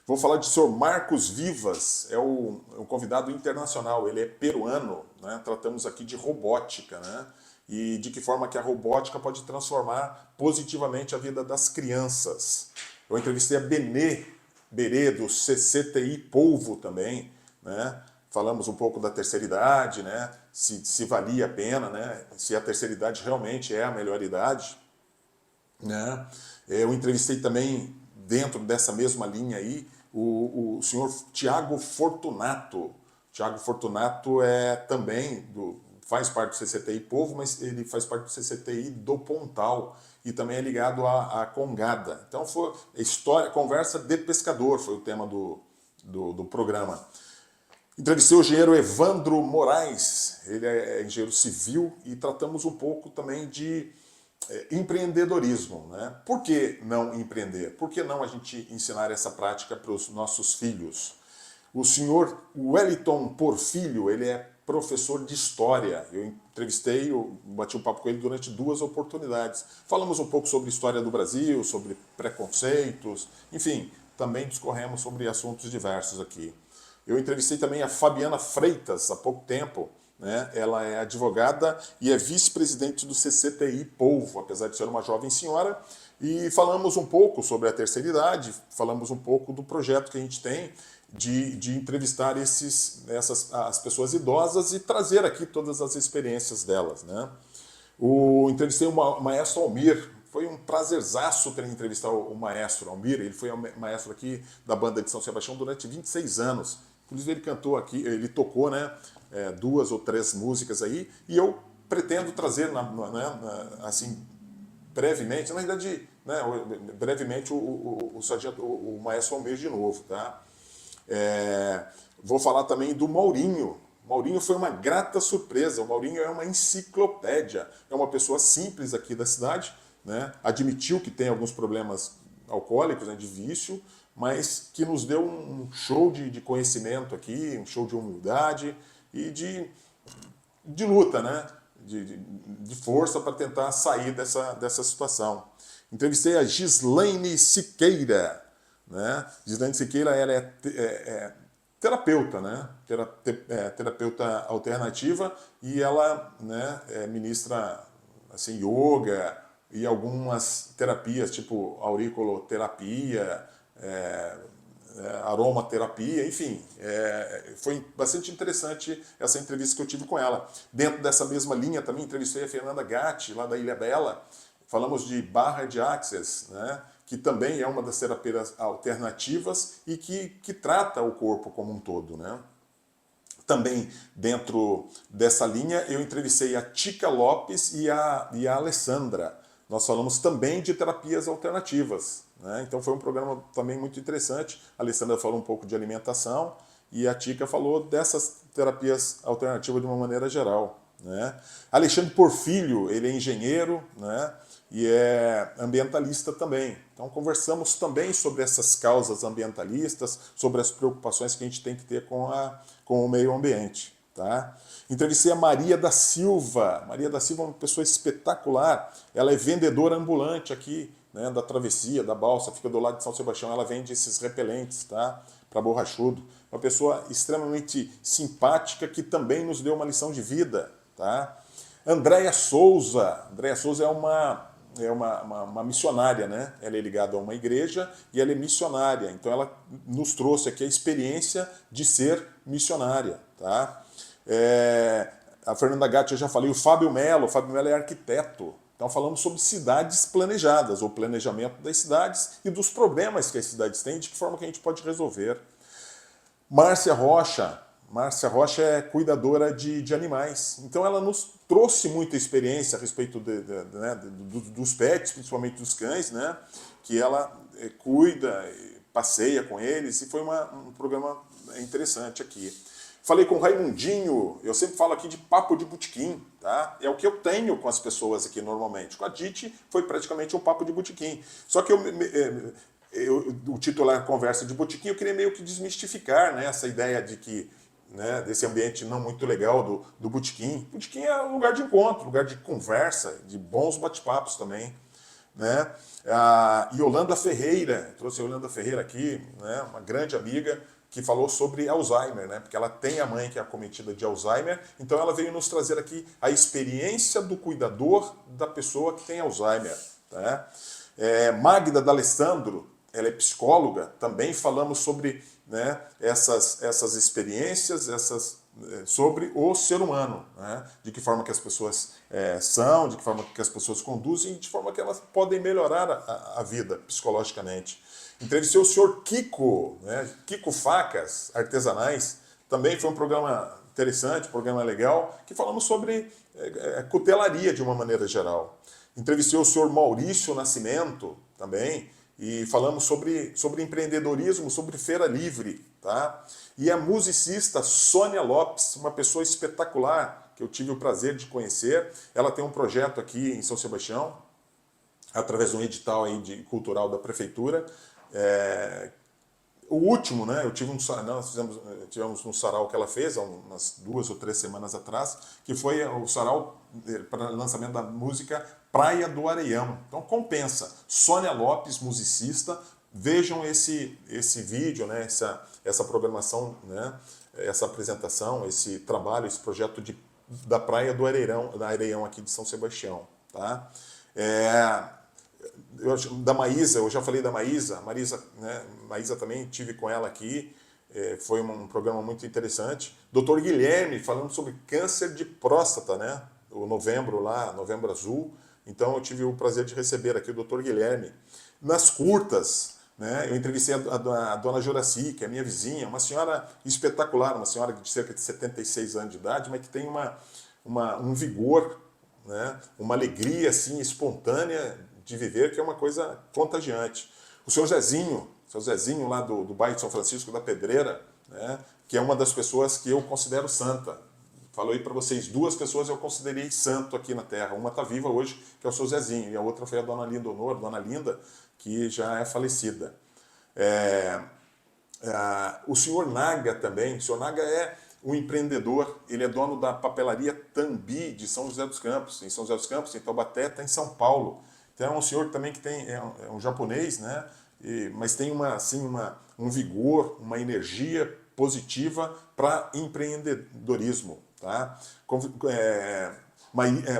Vou falar de Sr. Marcos Vivas, é um convidado internacional, ele é peruano, né? Tratamos aqui de robótica, né? E de que forma que a robótica pode transformar positivamente a vida das crianças. Eu entrevistei a Benê Berê, do CCTI Polvo também, né? falamos um pouco da terceira idade, né? Se valia a pena, né? Se a terceira idade realmente é a melhor idade, né? Eu entrevistei também, dentro dessa mesma linha aí, o senhor Tiago Fortunato. Tiago Fortunato é também, faz parte do CCTI Povo, mas ele faz parte do CCTI do Pontal e também é ligado à Congada. Então foi conversa de pescador, foi o tema do programa. Entrevistei o engenheiro Evandro Moraes, ele é engenheiro civil, e tratamos um pouco também de empreendedorismo, né? Por que não empreender? Por que não a gente ensinar essa prática para os nossos filhos? O senhor Wellington Porfilho, ele é professor de História. Eu entrevistei, eu bati um papo com ele durante 2 oportunidades. Falamos um pouco sobre história do Brasil, sobre preconceitos, enfim, também discorremos sobre assuntos diversos aqui. Eu entrevistei também a Fabiana Freitas há pouco tempo, né? Ela é advogada e é vice-presidente do CCTI Polvo, apesar de ser uma jovem senhora, e falamos um pouco sobre a terceira idade, falamos um pouco do projeto que a gente tem de entrevistar as pessoas idosas e trazer aqui todas as experiências delas, né? Entrevistei o maestro Almir. Foi um prazerzaço ter entrevistado o maestro Almir. Ele foi maestro aqui da banda de São Sebastião durante 26 anos. Inclusive ele cantou aqui, ele tocou, né, 2 ou 3 músicas aí, e eu pretendo trazer, assim, brevemente, na verdade, né, brevemente o maestro Almir de novo, tá? Vou falar também do Maurinho. Maurinho foi uma grata surpresa. O Maurinho é uma enciclopédia. É uma pessoa simples aqui da cidade, né? Admitiu que tem alguns problemas alcoólicos, né, de vício, mas que nos deu um show de conhecimento aqui, um show de humildade e de luta, né? De força para tentar sair dessa situação. Entrevistei a Gislaine Siqueira, né? Gislaine Siqueira, ela é terapeuta, né? Terapeuta alternativa, e ela, né, ministra assim, yoga e algumas terapias, tipo auriculoterapia, aromaterapia, enfim. Foi bastante interessante essa entrevista que eu tive com ela. Dentro dessa mesma linha também entrevistei a Fernanda Gatti, lá da Ilha Bela. Falamos de Barra de Access, né, que também é uma das terapias alternativas e que trata o corpo como um todo, né? Também dentro dessa linha eu entrevistei a Tica Lopes e a Alessandra. Nós falamos também de terapias alternativas, né? Então foi um programa também muito interessante. A Alessandra falou um pouco de alimentação e a Tica falou dessas terapias alternativas de uma maneira geral, né? Alexandre Porfilho, ele é engenheiro, né, e é ambientalista também. Então conversamos também sobre essas causas ambientalistas, sobre as preocupações que a gente tem que ter com o meio ambiente. Tá? Entrevistei a Maria da Silva. Maria da Silva é uma pessoa espetacular. Ela é vendedora ambulante aqui, né, da travessia, da balsa, fica do lado de São Sebastião. Ela vende esses repelentes, tá, para borrachudo. Uma pessoa extremamente simpática que também nos deu uma lição de vida. Tá? Andréia Souza. Andréia Souza é uma missionária, né? Ela é ligada a uma igreja e ela é missionária. Então ela nos trouxe aqui a experiência de ser missionária. Tá? A Fernanda Gatti eu já falei, o Fábio Melo é arquiteto. Então falamos sobre cidades planejadas, ou planejamento das cidades e dos problemas que as cidades têm, de que forma que a gente pode resolver. Márcia Rocha é cuidadora de animais. Então ela nos trouxe muita experiência a respeito dos pets, principalmente dos cães, né? Que ela cuida, passeia com eles, e foi um programa interessante aqui. Falei com o Raimundinho, eu sempre falo aqui de papo de botequim, tá? É o que eu tenho com as pessoas aqui normalmente. Com a Dite foi praticamente um papo de botequim. Só que o titular Conversa de Botequim, eu queria meio que desmistificar, né, essa ideia de que, né, desse ambiente não muito legal do botequim. Botequim é um lugar de encontro, lugar de conversa, de bons bate-papos também, né? A Yolanda Ferreira, trouxe a Yolanda Ferreira aqui, né, uma grande amiga, que falou sobre Alzheimer, né? Porque ela tem a mãe que é acometida de Alzheimer, então ela veio nos trazer aqui a experiência do cuidador da pessoa que tem Alzheimer. Tá? Magda D'Alessandro ela é psicóloga, também falamos sobre, né, essas experiências, sobre o ser humano, né, de que forma que as pessoas são, de que forma que as pessoas conduzem, de forma que elas podem melhorar a vida psicologicamente. Entrevistei o senhor Kiko, né, Kiko Facas Artesanais, também foi um programa interessante, um programa legal, que falamos sobre cutelaria de uma maneira geral. Entrevistei o senhor Maurício Nascimento também, e falamos sobre empreendedorismo, sobre feira livre, tá? E a musicista Sônia Lopes, uma pessoa espetacular, que eu tive o prazer de conhecer. Ela tem um projeto aqui em São Sebastião, através de um edital aí cultural da prefeitura. O último, né? Nós tivemos um sarau que ela fez há umas 2 ou 3 semanas atrás, que foi o sarau para lançamento da música Praia do Areião. Então compensa. Sônia Lopes, musicista, vejam esse vídeo, né? Essa programação, né? Essa apresentação, esse trabalho, esse projeto da Praia do Areião aqui de São Sebastião, tá? Da Maísa, eu já falei da Maísa, né, Maísa também, tive com ela aqui, foi um programa muito interessante. Dr. Guilherme, falando sobre câncer de próstata, né, o Novembro Azul, então eu tive o prazer de receber aqui o Dr. Guilherme. Nas curtas, né, eu entrevistei a dona Juraci, que é minha vizinha, uma senhora espetacular, uma senhora de cerca de 76 anos de idade, mas que tem um vigor, né, uma alegria assim, espontânea de viver, que é uma coisa contagiante. O seu Zezinho lá do bairro de São Francisco da Pedreira, né, que é uma das pessoas que eu considero santa. Falei para vocês, 2 pessoas eu considerei santo aqui na Terra. Uma está viva hoje, que é o seu Zezinho, e a outra foi a dona Linda Honor, dona Linda, que já é falecida. O senhor Naga também, o senhor Naga é um empreendedor, ele é dono da papelaria Tambi de São José dos Campos, em São José dos Campos, em Taubaté, está em São Paulo. Então é um senhor também que é um japonês, né? Mas tem um vigor, uma energia positiva para empreendedorismo. Tá?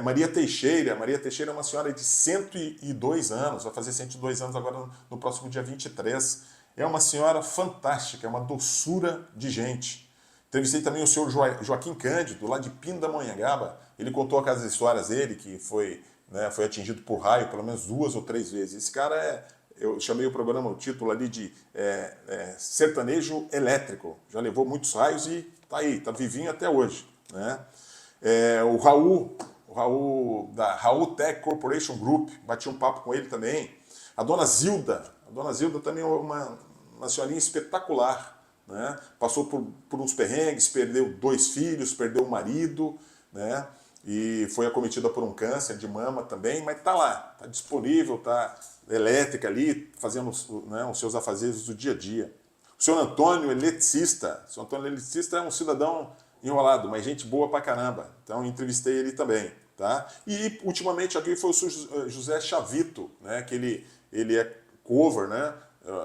Maria Teixeira é uma senhora de 102 anos, vai fazer 102 anos agora no próximo dia 23. É uma senhora fantástica, é uma doçura de gente. Entrevistei também o senhor Joaquim Cândido, lá de Pindamonhangaba. Ele contou aquelas histórias dele, que foi atingido por raio pelo menos 2 ou 3 vezes. Esse cara eu chamei o título ali de sertanejo elétrico. Já levou muitos raios e tá aí, tá vivinho até hoje, né? O Raul da Raul Tech Corporation Group, bati um papo com ele também. A dona Zilda também é uma senhorinha espetacular, né? Passou por uns perrengues, perdeu 2 filhos, perdeu o marido, né? E foi acometida por um câncer de mama também, mas está lá, está disponível, está elétrica ali, fazendo, né, os seus afazeres do dia a dia. O senhor Antônio eletricista, o senhor Antônio eletricista é um cidadão enrolado, mas gente boa pra caramba, então entrevistei ele também. Tá? E ultimamente aqui foi o José Chavito, né, que ele é cover, né,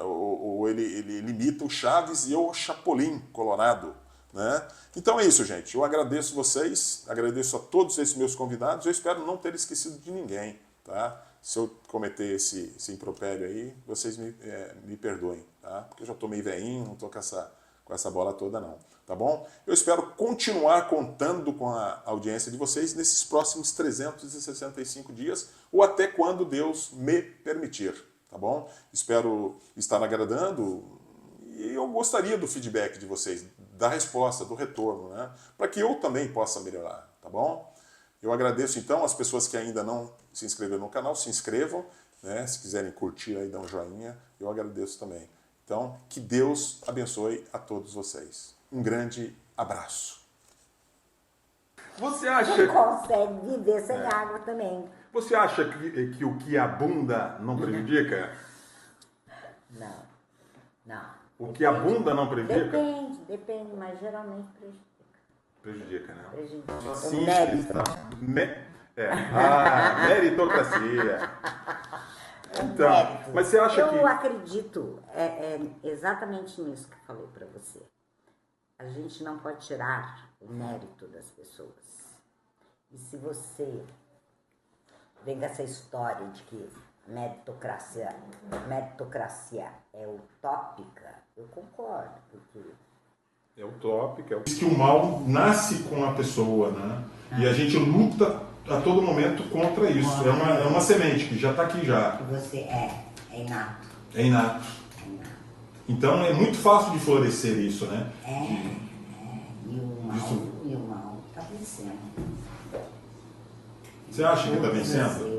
ou ele imita o Chaves e o Chapolin Colorado. Né? Então é isso, gente. Eu agradeço vocês, agradeço a todos esses meus convidados. Eu espero não ter esquecido de ninguém. Tá? Se eu cometer esse impropério aí, vocês me perdoem. Tá? Porque eu já estou meio velhinho, não estou com essa bola toda não. Tá bom? Eu espero continuar contando com a audiência de vocês nesses próximos 365 dias ou até quando Deus me permitir. Tá bom? Espero estar agradando e eu gostaria do feedback de vocês, da resposta, do retorno, né? Para que eu também possa melhorar, tá bom? Eu agradeço então as pessoas que ainda não se inscreveram no canal, se inscrevam, né? Se quiserem curtir aí, dá um joinha, eu agradeço também. Então, que Deus abençoe a todos vocês. Um grande abraço. Você acha... Não consegue viver sem água também. Você acha que o que abunda não prejudica? Não. O que abunda não prejudica? Depende, mas geralmente prejudica. Prejudica, né? Prejudica. Sim, Mérito. Meritocracia. Então, Mérito. mas você acha que... Eu acredito exatamente nisso que eu falei para você. A gente não pode tirar o mérito das pessoas. E se você vem com essa história de que meritocracia é utópica, eu concordo, porque... É utópica. Diz que o mal nasce com a pessoa, né? E a gente luta a todo momento contra isso. É uma semente que já está aqui já. Que você é inato. É inato. Então é muito fácil de florescer isso, né? E o mal está vencendo. Você acha que está vencendo?